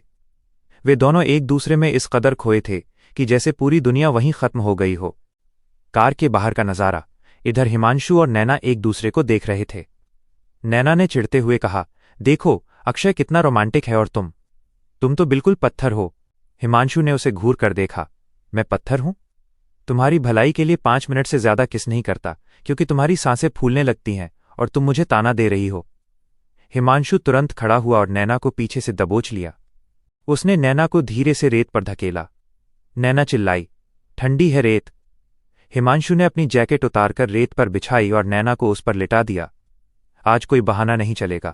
वे दोनों एक दूसरे में इस कदर खोए थे कि जैसे पूरी दुनिया वहीं खत्म हो गई हो। कार के बाहर का नजारा। इधर हिमांशु और नैना एक दूसरे को देख रहे थे। नैना ने चिढ़ते हुए कहा, देखो अक्षय कितना रोमांटिक है और तुम तो बिल्कुल पत्थर हो। हिमांशु ने उसे घूर कर देखा, मैं पत्थर हूं? तुम्हारी भलाई के लिए 5 मिनट से ज्यादा किस नहीं करता, क्योंकि तुम्हारी सांसें फूलने लगती हैं और तुम मुझे ताना दे रही हो। हिमांशु तुरंत खड़ा हुआ और नैना को पीछे से दबोच लिया। उसने नैना को धीरे से रेत पर धकेला। नैना चिल्लाई, ठंडी है रेत। हिमांशु ने अपनी जैकेट उतारकर रेत पर बिछाई और नैना को उस पर लिटा दिया। आज कोई बहाना नहीं चलेगा,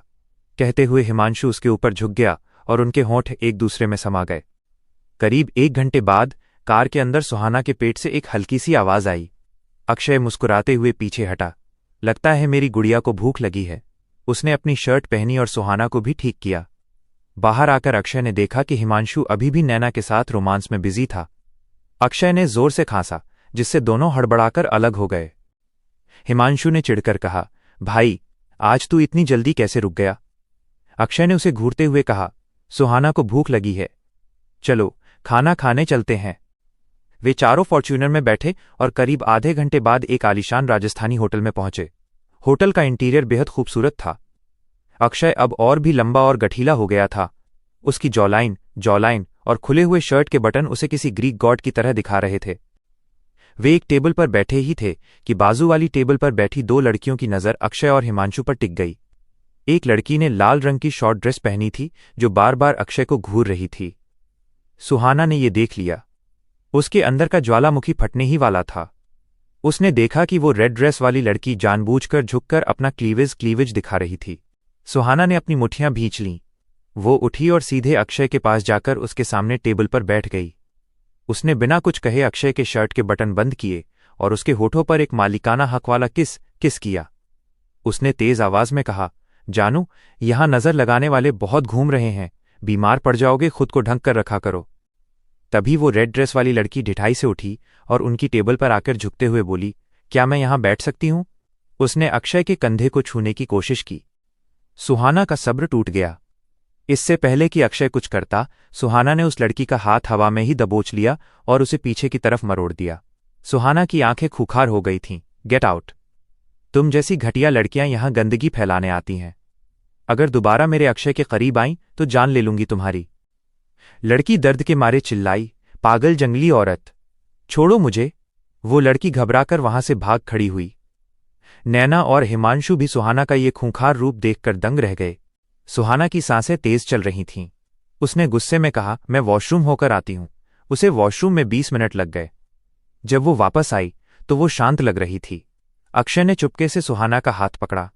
कहते हुए हिमांशु उसके ऊपर झुक गया और उनके होंठ एक दूसरे में समा गए। करीब 1 घंटे बाद कार के अंदर सुहाना के पेट से एक हल्की सी आवाज आई। अक्षय मुस्कुराते हुए पीछे हटा। लगता है मेरी गुड़िया को भूख लगी है। उसने अपनी शर्ट पहनी और सुहाना को भी ठीक किया। बाहर आकर अक्षय ने देखा कि हिमांशु अभी भी नैना के साथ रोमांस में बिजी था। अक्षय ने जोर से खांसा, जिससे दोनों हड़बड़ाकर अलग हो गए। हिमांशु ने चिढ़कर कहा, भाई, आज तू इतनी जल्दी कैसे रुक गया? अक्षय ने उसे घूरते हुए कहा, सुहाना को भूख लगी है, चलो खाना खाने चलते हैं। वे चारों फॉर्च्यूनर में बैठे और करीब आधे घंटे बाद एक आलीशान राजस्थानी होटल में पहुंचे। होटल का इंटीरियर बेहद खूबसूरत था। अक्षय अब और भी लंबा और गठीला हो गया था। उसकी जॉलाइन और खुले हुए शर्ट के बटन उसे किसी ग्रीक गॉड की तरह दिखा रहे थे। वे एक टेबल पर बैठे ही थे कि बाजू वाली टेबल पर बैठी 2 लड़कियों की नजर अक्षय और हिमांशु पर टिक गई। एक लड़की ने लाल रंग की शॉर्ट ड्रेस पहनी थी जो बार बार अक्षय को घूर रही थी। सुहाना ने ये देख लिया। उसके अंदर का ज्वालामुखी फटने ही वाला था। उसने देखा कि वो रेड ड्रेस वाली लड़की जानबूझकर झुककर अपना क्लीवेज दिखा रही थी। सुहाना ने अपनी मुट्ठियां भींच लीं। वो उठी और सीधे अक्षय के पास जाकर उसके सामने टेबल पर बैठ गई। उसने बिना कुछ कहे अक्षय के शर्ट के बटन बंद किए और उसके होठों पर एक मालिकाना हक वाला किस किया। उसने तेज आवाज में कहा, जानू, यहां नजर लगाने वाले बहुत घूम रहे हैं। बीमार पड़ जाओगे, खुद को ढंक कर रखा करो। तभी वो रेड ड्रेस वाली लड़की ढिठाई से उठी और उनकी टेबल पर आकर झुकते हुए बोली, क्या मैं यहां बैठ सकती हूं? उसने अक्षय के कंधे को छूने की कोशिश की। सुहाना का सब्र टूट गया। इससे पहले कि अक्षय कुछ करता, सुहाना ने उस लड़की का हाथ हवा में ही दबोच लिया और उसे पीछे की तरफ मरोड़ दिया। सुहाना की आंखें खूंखार हो गई थीं। Get out! तुम जैसी घटिया लड़कियां यहां गंदगी फैलाने आती हैं। अगर दोबारा मेरे अक्षय के करीब आईं तो जान ले लूंगी तुम्हारी। लड़की दर्द के मारे चिल्लाई, पागल जंगली औरत, छोड़ो मुझे। वो लड़की घबराकर वहां से भाग खड़ी हुई। नैना और हिमांशु भी सुहाना का ये खूंखार रूप देखकर दंग रह गए। सुहाना की सांसें तेज चल रही थीं। उसने गुस्से में कहा, मैं वॉशरूम होकर आती हूं। उसे वॉशरूम में 20 मिनट लग गए। जब वो वापस आई तो वो शांत लग रही थी। अक्षय ने चुपके से सुहाना का हाथ पकड़ा।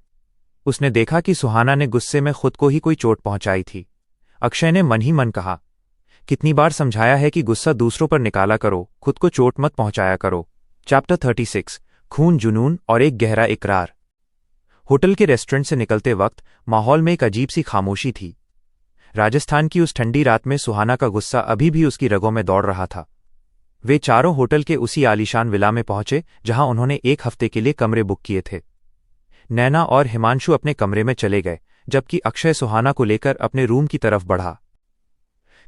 उसने देखा कि सुहाना ने गुस्से में खुद को ही कोई चोट पहुंचाई थी। अक्षय ने मन ही मन कहा, कितनी बार समझाया है कि गुस्सा दूसरों पर निकाला करो, खुद को चोट मत पहुंचाया करो। चैप्टर 36, खून, जुनून और एक गहरा इकरार। होटल के रेस्टोरेंट से निकलते वक्त माहौल में एक अजीब सी खामोशी थी। राजस्थान की उस ठंडी रात में सुहाना का गुस्सा अभी भी उसकी रगों में दौड़ रहा था। वे चारों होटल के उसी आलीशान विला में पहुंचे जहां उन्होंने 1 हफ्ते के लिए कमरे बुक किए थे। नैना और हिमांशु अपने कमरे में चले गए, जबकि अक्षय सुहाना को लेकर अपने रूम की तरफ बढ़ा।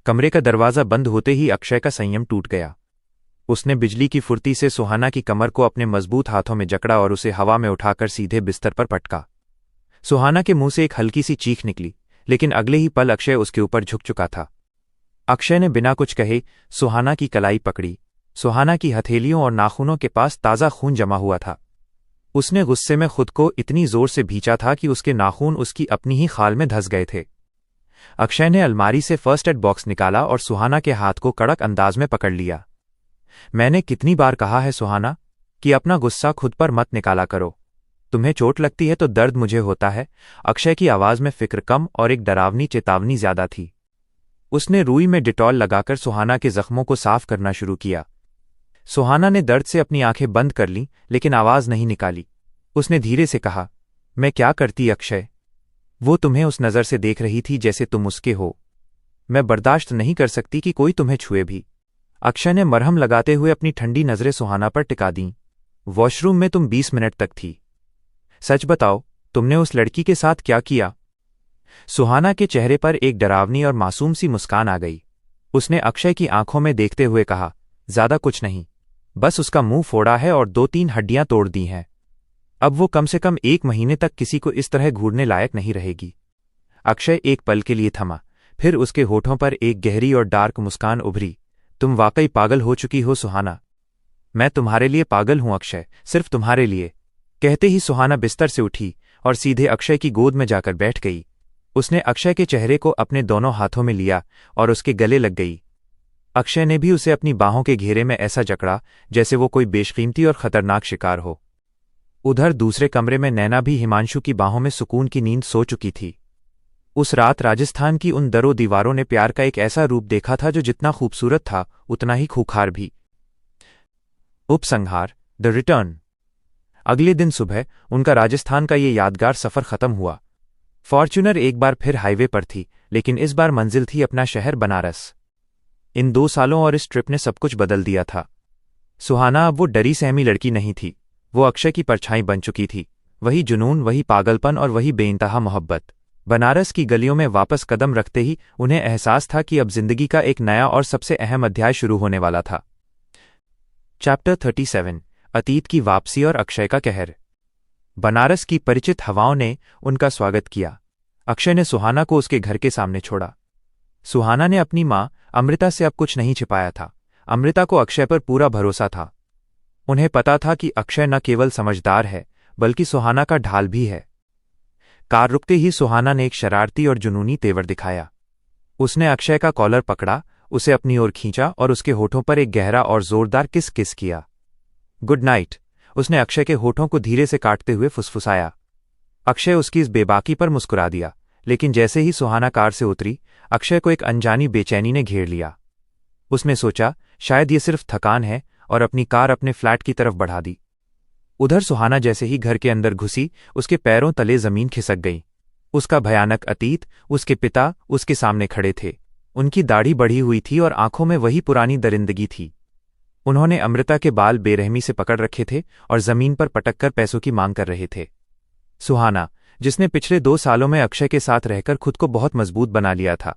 कमरे का दरवाजा बंद होते ही अक्षय का संयम टूट गया। उसने बिजली की फुर्ती से सुहाना की कमर को अपने मजबूत हाथों में जकड़ा और उसे हवा में उठाकर सीधे बिस्तर पर पटका। सुहाना के मुंह से एक हल्की सी चीख निकली, लेकिन अगले ही पल अक्षय उसके ऊपर झुक चुका था। अक्षय ने बिना कुछ कहे सुहाना की कलाई पकड़ी। सुहाना की हथेलियों और नाखूनों के पास ताज़ा खून जमा हुआ था। उसने गुस्से में खुद को इतनी जोर से भींचा था कि उसके नाखून उसकी अपनी ही खाल में धंस गए थे। अक्षय ने अलमारी से फर्स्ट एड बॉक्स निकाला और सुहाना के हाथ को कड़क अंदाज में पकड़ लिया। मैंने कितनी बार कहा है सुहाना कि अपना गुस्सा खुद पर मत निकाला करो। तुम्हें चोट लगती है तो दर्द मुझे होता है। अक्षय की आवाज में फिक्र कम और एक डरावनी चेतावनी ज्यादा थी। उसने रुई में डिटॉल लगाकर सुहाना के जख्मों को साफ करना शुरू किया। सुहाना ने दर्द से अपनी आंखें बंद कर लीं, लेकिन आवाज नहीं निकाली। उसने धीरे से कहा, मैं क्या करती अक्षय? वो तुम्हें उस नज़र से देख रही थी जैसे तुम उसके हो। मैं बर्दाश्त नहीं कर सकती कि कोई तुम्हें छुए भी। अक्षय ने मरहम लगाते हुए अपनी ठंडी नजरें सुहाना पर टिका दीं। वॉशरूम में तुम 20 मिनट तक थी। सच बताओ, तुमने उस लड़की के साथ क्या किया? सुहाना के चेहरे पर एक डरावनी और मासूम सी मुस्कान आ गई। उसने अक्षय की आंखों में देखते हुए कहा, ज्यादा कुछ नहीं, बस उसका मुंह फोड़ा है और 2-3 हड्डियां तोड़ दी हैं। अब वो कम से कम 1 महीने तक किसी को इस तरह घूरने लायक नहीं रहेगी। अक्षय एक पल के लिए थमा, फिर उसके होठों पर एक गहरी और डार्क मुस्कान उभरी। तुम वाकई पागल हो चुकी हो सुहाना। मैं तुम्हारे लिए पागल हूं अक्षय, सिर्फ तुम्हारे लिए। कहते ही सुहाना बिस्तर से उठी और सीधे अक्षय की गोद में जाकर बैठ गई। उसने अक्षय के चेहरे को अपने दोनों हाथों में लिया और उसके गले लग गई। अक्षय ने भी उसे अपनी बाहों के घेरे में ऐसा जकड़ा जैसे वो कोई बेशकीमती और खतरनाक शिकार हो। उधर दूसरे कमरे में नैना भी हिमांशु की बाहों में सुकून की नींद सो चुकी थी। उस रात राजस्थान की उन दरों दीवारों ने प्यार का एक ऐसा रूप देखा था जो जितना खूबसूरत था उतना ही खूंखार भी। उपसंहार, द रिटर्न। अगले दिन सुबह उनका राजस्थान का ये यादगार सफर खत्म हुआ। फॉर्च्यूनर एक बार फिर हाईवे पर थी, लेकिन इस बार मंजिल थी अपना शहर बनारस। इन 2 सालों और इस ट्रिप ने सब कुछ बदल दिया था। सुहाना अब वो डरी सहमी लड़की नहीं थी। वो अक्षय की परछाई बन चुकी थी। वही जुनून, वही पागलपन और वही बेइंतहा मोहब्बत। बनारस की गलियों में वापस कदम रखते ही उन्हें एहसास था कि अब जिंदगी का एक नया और सबसे अहम अध्याय शुरू होने वाला था। चैप्टर 37, अतीत की वापसी और अक्षय का कहर। बनारस की परिचित हवाओं ने उनका स्वागत किया। अक्षय ने सुहाना को उसके घर के सामने छोड़ा। सुहाना ने अपनी मां अमृता से अब कुछ नहीं छिपाया था। अमृता को अक्षय पर पूरा भरोसा था। उन्हें पता था कि अक्षय न केवल समझदार है, बल्कि सुहाना का ढाल भी है। कार रुकते ही सुहाना ने एक शरारती और जुनूनी तेवर दिखाया। उसने अक्षय का कॉलर पकड़ा, उसे अपनी ओर खींचा और उसके होठों पर एक गहरा और जोरदार किस किस किया। गुड नाइट, उसने अक्षय के होठों को धीरे से काटते हुए फुसफुसाया। अक्षय उसकी इस बेबाकी पर मुस्कुरा दिया, लेकिन जैसे ही सुहाना कार से उतरी, अक्षय को एक अनजानी बेचैनी ने घेर लिया। उसने सोचा, शायद ये सिर्फ थकान है, और अपनी कार अपने फ्लैट की तरफ बढ़ा दी। उधर सुहाना जैसे ही घर के अंदर घुसी, उसके पैरों तले जमीन खिसक गई। उसका भयानक अतीत, उसके पिता उसके सामने खड़े थे। उनकी दाढ़ी बढ़ी हुई थी और आंखों में वही पुरानी दरिंदगी थी। उन्होंने अमृता के बाल बेरहमी से पकड़ रखे थे और जमीन पर पटककर पैसों की मांग कर रहे थे। सुहाना, जिसने पिछले 2 सालों में अक्षय के साथ रहकर खुद को बहुत मजबूत बना लिया था,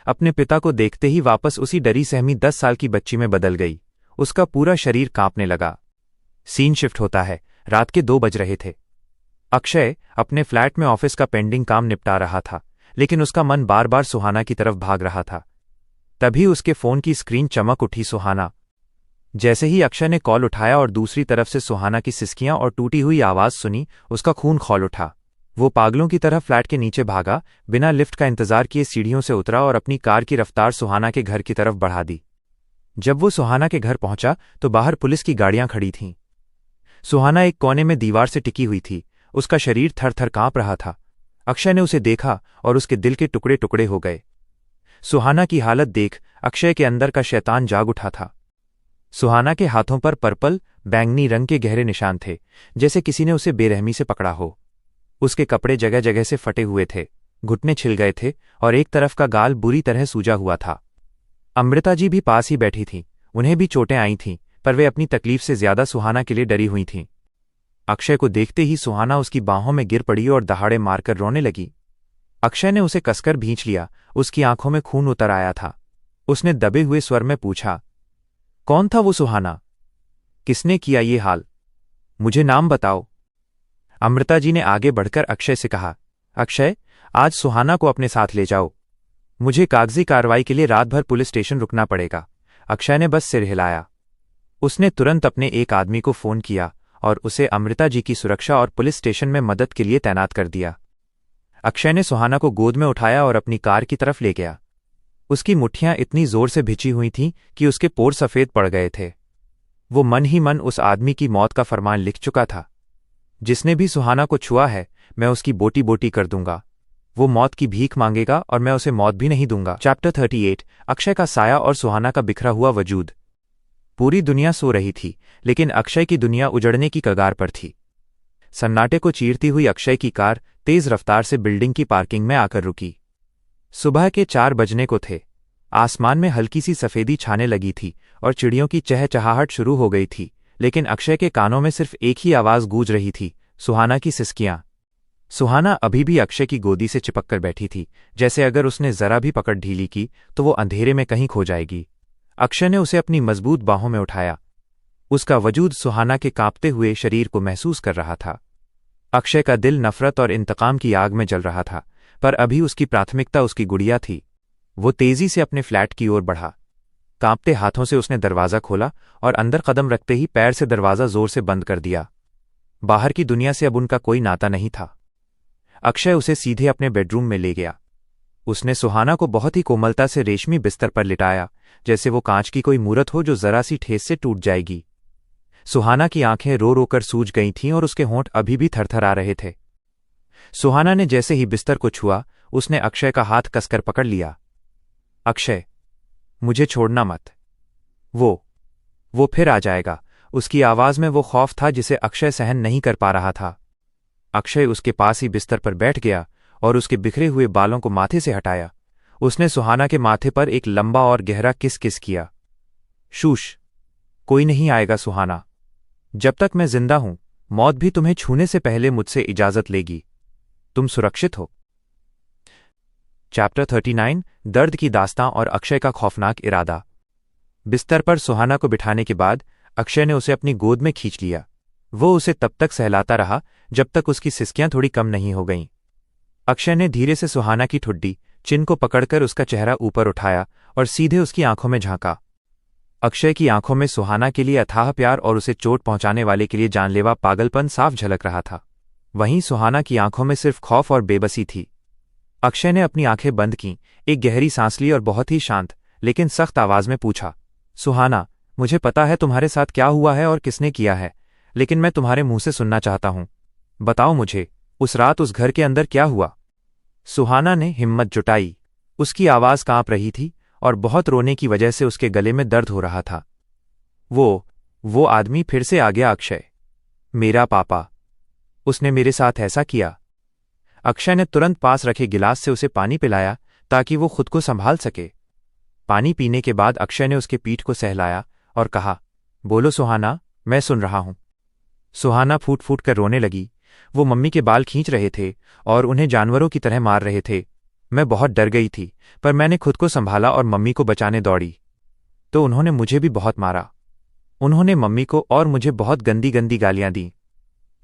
अपने पिता को देखते ही वापस उसी डरी सहमी 10 साल की बच्ची में बदल गई। उसका पूरा शरीर कांपने लगा। सीन शिफ्ट होता है। रात के 2 बज रहे थे। अक्षय अपने फ्लैट में ऑफिस का पेंडिंग काम निपटा रहा था, लेकिन उसका मन बार बार सुहाना की तरफ भाग रहा था। तभी उसके फोन की स्क्रीन चमक उठी। सुहाना। जैसे ही अक्षय ने कॉल उठाया और दूसरी तरफ से सुहाना की सिसकियां और टूटी हुई आवाज सुनी, उसका खून खौल उठा। वो पागलों की तरह फ्लैट के नीचे भागा, बिना लिफ्ट का इंतजार किए सीढ़ियों से उतरा और अपनी कार की रफ्तार सुहाना के घर की तरफ बढ़ा दी। जब वो सुहाना के घर पहुंचा तो बाहर पुलिस की गाड़ियां खड़ी थीं। सुहाना एक कोने में दीवार से टिकी हुई थी। उसका शरीर थर थर कांप रहा था। अक्षय ने उसे देखा और उसके दिल के टुकड़े टुकड़े हो गए। सुहाना की हालत देख अक्षय के अंदर का शैतान जाग उठा था। सुहाना के हाथों पर पर्पल बैंगनी रंग के गहरे निशान थे, जैसे किसी ने उसे बेरहमी से पकड़ा हो। उसके कपड़े जगह जगह से फटे हुए थे, घुटने छिल गए थे और एक तरफ का गाल बुरी तरह सूजा हुआ था। अमृता जी भी पास ही बैठी थीं। उन्हें भी चोटें आई थीं, पर वे अपनी तकलीफ से ज्यादा सुहाना के लिए डरी हुई थीं। अक्षय को देखते ही सुहाना उसकी बाहों में गिर पड़ी और दहाड़े मारकर रोने लगी। अक्षय ने उसे कसकर भींच लिया। उसकी आंखों में खून उतर आया था। उसने दबे हुए स्वर में पूछा, कौन था वो सुहाना? किसने किया ये हाल? मुझे नाम बताओ। अमृता जी ने आगे बढ़कर अक्षय से कहा, अक्षय, आज सुहाना को अपने साथ ले जाओ। मुझे कागजी कार्रवाई के लिए रात भर पुलिस स्टेशन रुकना पड़ेगा। अक्षय ने बस सिर हिलाया। उसने तुरंत अपने एक आदमी को फोन किया और उसे अमृता जी की सुरक्षा और पुलिस स्टेशन में मदद के लिए तैनात कर दिया। अक्षय ने सुहाना को गोद में उठाया और अपनी कार की तरफ ले गया। उसकी मुट्ठियां इतनी जोर से भिंची हुई थीं कि उसके पोर सफेद पड़ गए थे। वो मन ही मन उस आदमी की मौत का फरमान लिख चुका था। जिसने भी सुहाना को छुआ है, मैं उसकी बोटी बोटी कर दूंगा। वो मौत की भीख मांगेगा और मैं उसे मौत भी नहीं दूंगा। चैप्टर 38। अक्षय का साया और सुहाना का बिखरा हुआ वजूद। पूरी दुनिया सो रही थी, लेकिन अक्षय की दुनिया उजड़ने की कगार पर थी। सन्नाटे को चीरती हुई अक्षय की कार तेज रफ्तार से बिल्डिंग की पार्किंग में आकर रुकी। सुबह के 4 बजने को थे। आसमान में हल्की सी सफेदी छाने लगी थी और चिड़ियों की चहचहाहट शुरू हो गई थी, लेकिन अक्षय के कानों में सिर्फ एक ही आवाज गूंज रही थी, सुहाना की सिसकियां। सुहाना अभी भी अक्षय की गोदी से चिपक कर बैठी थी, जैसे अगर उसने जरा भी पकड़ ढीली की तो वो अंधेरे में कहीं खो जाएगी। अक्षय ने उसे अपनी मजबूत बाहों में उठाया। उसका वजूद सुहाना के कांपते हुए शरीर को महसूस कर रहा था। अक्षय का दिल नफरत और इंतकाम की आग में जल रहा था, पर अभी उसकी प्राथमिकता उसकी गुड़िया थी। वो तेजी से अपने फ्लैट की ओर बढ़ा। कांपते हाथों से उसने दरवाजा खोला और अंदर कदम रखते ही पैर से दरवाजा जोर से बंद कर दिया। बाहर की दुनिया से अब उनका कोई नाता नहीं था। अक्षय उसे सीधे अपने बेडरूम में ले गया। उसने सुहाना को बहुत ही कोमलता से रेशमी बिस्तर पर लिटाया, जैसे वो कांच की कोई मूरत हो जो जरा सी ठेस से टूट जाएगी। सुहाना की आंखें रो रोकर सूज गई थीं और उसके होंठ अभी भी थरथरा रहे थे। सुहाना ने जैसे ही बिस्तर को छुआ, उसने अक्षय का हाथ कसकर पकड़ लिया। अक्षय, मुझे छोड़ना मत। वो फिर आ जाएगा। उसकी आवाज में वो खौफ था जिसे अक्षय सहन नहीं कर पा रहा था। अक्षय उसके पास ही बिस्तर पर बैठ गया और उसके बिखरे हुए बालों को माथे से हटाया। उसने सुहाना के माथे पर एक लंबा और गहरा किस किस किया। शूश, कोई नहीं आएगा सुहाना। जब तक मैं जिंदा हूं, मौत भी तुम्हें छूने से पहले मुझसे इजाजत लेगी। तुम सुरक्षित हो। चैप्टर 39। दर्द की दास्तां और अक्षय का खौफनाक इरादा। बिस्तर पर सुहाना को बिठाने के बाद अक्षय ने उसे अपनी गोद में खींच लिया। वो उसे तब तक सहलाता रहा जब तक उसकी सिसकियां थोड़ी कम नहीं हो गईं। अक्षय ने धीरे से सुहाना की ठुड्डी चिन को पकड़कर उसका चेहरा ऊपर उठाया और सीधे उसकी आंखों में झांका। अक्षय की आंखों में सुहाना के लिए अथाह प्यार और उसे चोट पहुंचाने वाले के लिए जानलेवा पागलपन साफ झलक रहा था। वहीं सुहाना की आंखों में सिर्फ खौफ और बेबसी थी। अक्षय ने अपनी आंखें बंद कीं, एक गहरी सांस ली और बहुत ही शांत लेकिन सख्त आवाज में पूछा, सुहाना, मुझे पता है तुम्हारे साथ क्या हुआ है और किसने किया है, लेकिन मैं तुम्हारे मुंह से सुनना चाहता हूं। बताओ मुझे, उस रात उस घर के अंदर क्या हुआ? सुहाना ने हिम्मत जुटाई। उसकी आवाज कांप रही थी और बहुत रोने की वजह से उसके गले में दर्द हो रहा था। वो आदमी फिर से आ गया अक्षय। मेरा पापा। उसने मेरे साथ ऐसा किया। अक्षय ने तुरंत पास रखे गिलास से उसे पानी पिलाया ताकि वो खुद को संभाल सके। पानी पीने के बाद अक्षय ने उसके पीठ को सहलाया और कहा, बोलो सुहाना, मैं सुन रहा हूं। सुहाना फूट फूट कर रोने लगी। वो मम्मी के बाल खींच रहे थे और उन्हें जानवरों की तरह मार रहे थे। मैं बहुत डर गई थी, पर मैंने खुद को संभाला और मम्मी को बचाने दौड़ी तो उन्होंने मुझे भी बहुत मारा। उन्होंने मम्मी को और मुझे बहुत गंदी गंदी गालियां दी।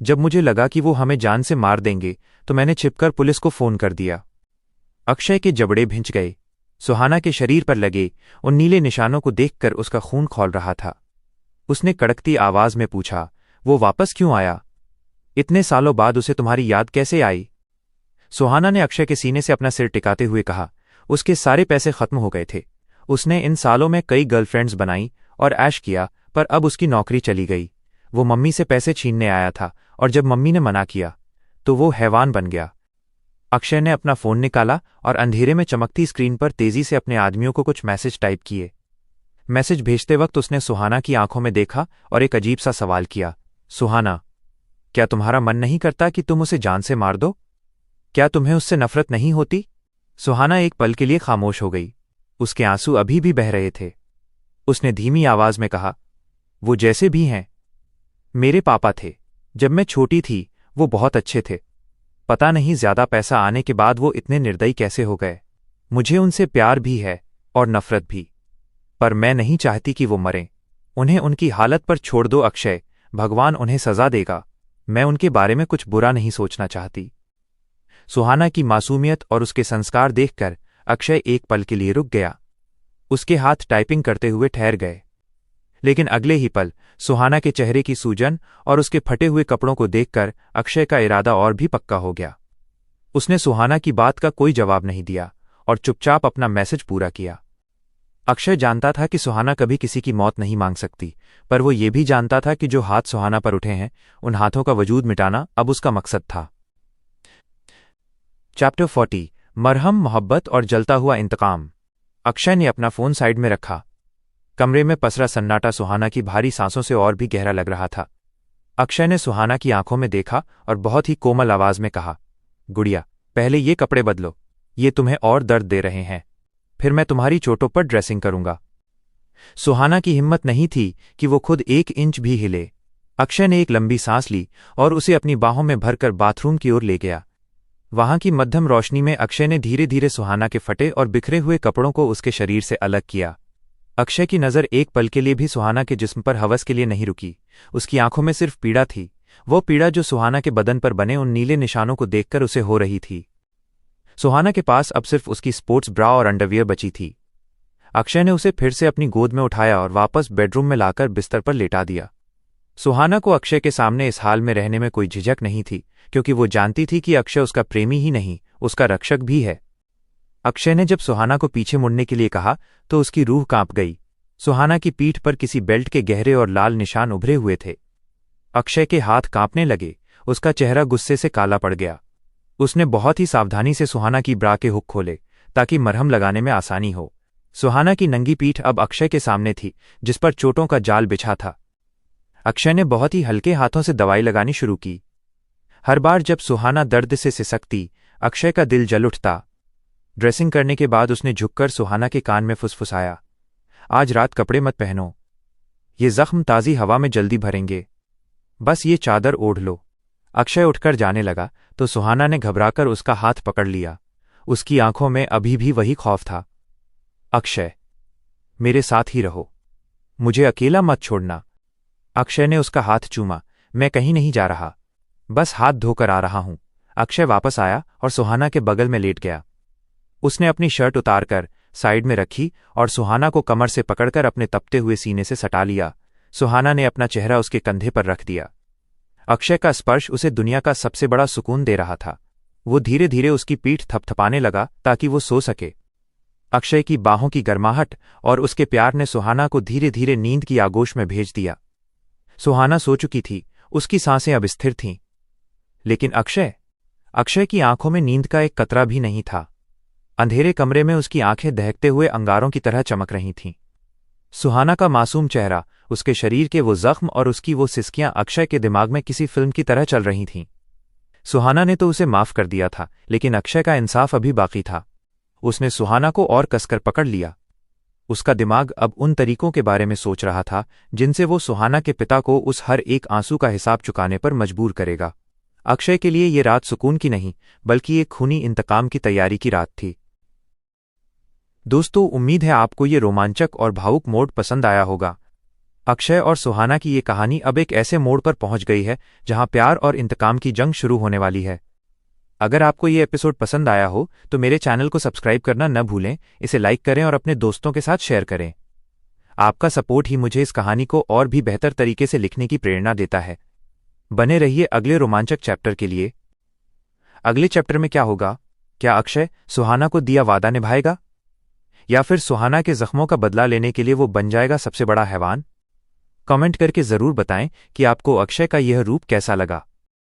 जब मुझे लगा कि वो हमें जान से मार देंगे तो मैंने छिपकर पुलिस को फोन कर दिया। अक्षय के जबड़े भिंच गए। सुहाना के शरीर पर लगे उन नीले निशानों को देखकर उसका खून खौल रहा था। उसने कड़कती आवाज में पूछा, वो वापस क्यों आया? इतने सालों बाद उसे तुम्हारी याद कैसे आई? सुहाना ने अक्षय के सीने से अपना सिर टिकाते हुए कहा, उसके सारे पैसे खत्म हो गए थे। उसने इन सालों में कई गर्लफ्रेंड्स बनाई और ऐश किया, पर अब उसकी नौकरी चली गई। वो मम्मी से पैसे छीनने आया था और जब मम्मी ने मना किया तो वो हैवान बन गया। अक्षय ने अपना फोन निकाला और अंधेरे में चमकती स्क्रीन पर तेजी से अपने आदमियों को कुछ मैसेज टाइप किए। मैसेज भेजते वक्त उसने सुहाना की आंखों में देखा और एक अजीब सा सवाल किया, सुहाना, क्या तुम्हारा मन नहीं करता कि तुम उसे जान से मार दो? क्या तुम्हें उससे नफरत नहीं होती? सुहाना एक पल के लिए खामोश हो गई। उसके आंसू अभी भी बह रहे थे। उसने धीमी आवाज में कहा, वो जैसे भी हैं, मेरे पापा थे। जब मैं छोटी थी वो बहुत अच्छे थे। पता नहीं ज्यादा पैसा आने के बाद वो इतने निर्दयी कैसे हो गए। मुझे उनसे प्यार भी है और नफरत भी, पर मैं नहीं चाहती कि वो मरें। उन्हें उनकी हालत पर छोड़ दो अक्षय, भगवान उन्हें सजा देगा। मैं उनके बारे में कुछ बुरा नहीं सोचना चाहती। सुहाना की मासूमियत और उसके संस्कार देखकर अक्षय एक पल के लिए रुक गया। उसके हाथ टाइपिंग करते हुए ठहर गए, लेकिन अगले ही पल सुहाना के चेहरे की सूजन और उसके फटे हुए कपड़ों को देखकर अक्षय का इरादा और भी पक्का हो गया। उसने सुहाना की बात का कोई जवाब नहीं दिया और चुपचाप अपना मैसेज पूरा किया। अक्षय जानता था कि सुहाना कभी किसी की मौत नहीं मांग सकती, पर वो ये भी जानता था कि जो हाथ सुहाना पर उठे हैं उन हाथों का वजूद मिटाना अब उसका मकसद था। चैप्टर 40 मरहम, मोहब्बत और जलता हुआ इंतकाम। अक्षय ने अपना फोन साइड में रखा। कमरे में पसरा सन्नाटा सुहाना की भारी सांसों से और भी गहरा लग रहा था। अक्षय ने सुहाना की आंखों में देखा और बहुत ही कोमल आवाज में कहा, गुड़िया, पहले ये कपड़े बदलो, ये तुम्हें और दर्द दे रहे हैं। फिर मैं तुम्हारी चोटों पर ड्रेसिंग करूंगा। सुहाना की हिम्मत नहीं थी कि वो खुद 1 इंच भी हिले। अक्षय ने एक लंबी सांस ली और उसे अपनी बाहों में भरकर बाथरूम की ओर ले गया। वहां की मध्यम रोशनी में अक्षय ने धीरे धीरे सुहाना के फटे और बिखरे हुए कपड़ों को उसके शरीर से अलग किया। अक्षय की नज़र एक पल के लिए भी सुहाना के जिस्म पर हवस के लिए नहीं रुकी। उसकी आंखों में सिर्फ पीड़ा थी, वो पीड़ा जो सुहाना के बदन पर बने उन नीले निशानों को देखकर उसे हो रही थी। सुहाना के पास अब सिर्फ उसकी स्पोर्ट्स ब्रा और अंडरवियर बची थी। अक्षय ने उसे फिर से अपनी गोद में उठाया और वापस बेडरूम में लाकर बिस्तर पर लेटा दिया। सुहाना को अक्षय के सामने इस हाल में रहने में कोई झिझक नहीं थी, क्योंकि वो जानती थी कि अक्षय उसका प्रेमी ही नहीं, उसका रक्षक भी है। अक्षय ने जब सुहाना को पीछे मुड़ने के लिए कहा तो उसकी रूह कांप गई। सुहाना की पीठ पर किसी बेल्ट के गहरे और लाल निशान उभरे हुए थे। अक्षय के हाथ कांपने लगे, उसका चेहरा गुस्से से काला पड़ गया। उसने बहुत ही सावधानी से सुहाना की ब्रा के हुक खोले ताकि मरहम लगाने में आसानी हो। सुहाना की नंगी पीठ अब अक्षय के सामने थी, जिस पर चोटों का जाल बिछा था। अक्षय ने बहुत ही हल्के हाथों से दवाई लगानी शुरू की। हर बार जब सुहाना दर्द से सिसकती, अक्षय का दिल जल उठता। ड्रेसिंग करने के बाद उसने झुककर सुहाना के कान में फुसफुसाया, आज रात कपड़े मत पहनो, ये जख्म ताज़ी हवा में जल्दी भरेंगे, बस ये चादर ओढ़ लो। अक्षय उठकर जाने लगा तो सुहाना ने घबराकर उसका हाथ पकड़ लिया। उसकी आंखों में अभी भी वही खौफ था। अक्षय, मेरे साथ ही रहो, मुझे अकेला मत छोड़ना। अक्षय ने उसका हाथ चूमा। मैं कहीं नहीं जा रहा, बस हाथ धोकर आ रहा हूं। अक्षय वापस आया और सुहाना के बगल में लेट गया। उसने अपनी शर्ट उतारकर साइड में रखी और सुहाना को कमर से पकड़कर अपने तपते हुए सीने से सटा लिया। सुहाना ने अपना चेहरा उसके कंधे पर रख दिया। अक्षय का स्पर्श उसे दुनिया का सबसे बड़ा सुकून दे रहा था। वो धीरे धीरे उसकी पीठ थपथपाने लगा ताकि वो सो सके। अक्षय की बाहों की गर्माहट और उसके प्यार ने सुहाना को धीरे धीरे नींद की आगोश में भेज दिया। सुहाना सो चुकी थी, उसकी सांसें अब स्थिर थीं। लेकिन अक्षय की आंखों में नींद का एक कतरा भी नहीं था। अंधेरे कमरे में उसकी आंखें दहकते हुए अंगारों की तरह चमक रही थीं। सुहाना का मासूम चेहरा, उसके शरीर के वो जख्म और उसकी वो सिसकियां अक्षय के दिमाग में किसी फिल्म की तरह चल रही थीं। सुहाना ने तो उसे माफ कर दिया था, लेकिन अक्षय का इंसाफ अभी बाकी था। उसने सुहाना को और कसकर पकड़ लिया। उसका दिमाग अब उन तरीकों के बारे में सोच रहा था जिनसे वो सुहाना के पिता को उस हर एक आंसू का हिसाब चुकाने पर मजबूर करेगा। अक्षय के लिए ये रात सुकून की नहीं, बल्कि एक खूनी इंतकाम की तैयारी की रात थी। दोस्तों, उम्मीद है आपको ये रोमांचक और भावुक मोड़ पसंद आया होगा। अक्षय और सुहाना की ये कहानी अब एक ऐसे मोड़ पर पहुंच गई है जहां प्यार और इंतकाम की जंग शुरू होने वाली है। अगर आपको ये एपिसोड पसंद आया हो तो मेरे चैनल को सब्सक्राइब करना न भूलें, इसे लाइक करें और अपने दोस्तों के साथ शेयर करें। आपका सपोर्ट ही मुझे इस कहानी को और भी बेहतर तरीके से लिखने की प्रेरणा देता है। बने रहिए अगले रोमांचक चैप्टर के लिए। अगले चैप्टर में क्या होगा? क्या अक्षय सुहाना को दिया वादा निभाएगा, या फिर सुहाना के जख्मों का बदला लेने के लिए वो बन जाएगा सबसे बड़ा हैवान? कमेंट करके जरूर बताएं कि आपको अक्षय का यह रूप कैसा लगा।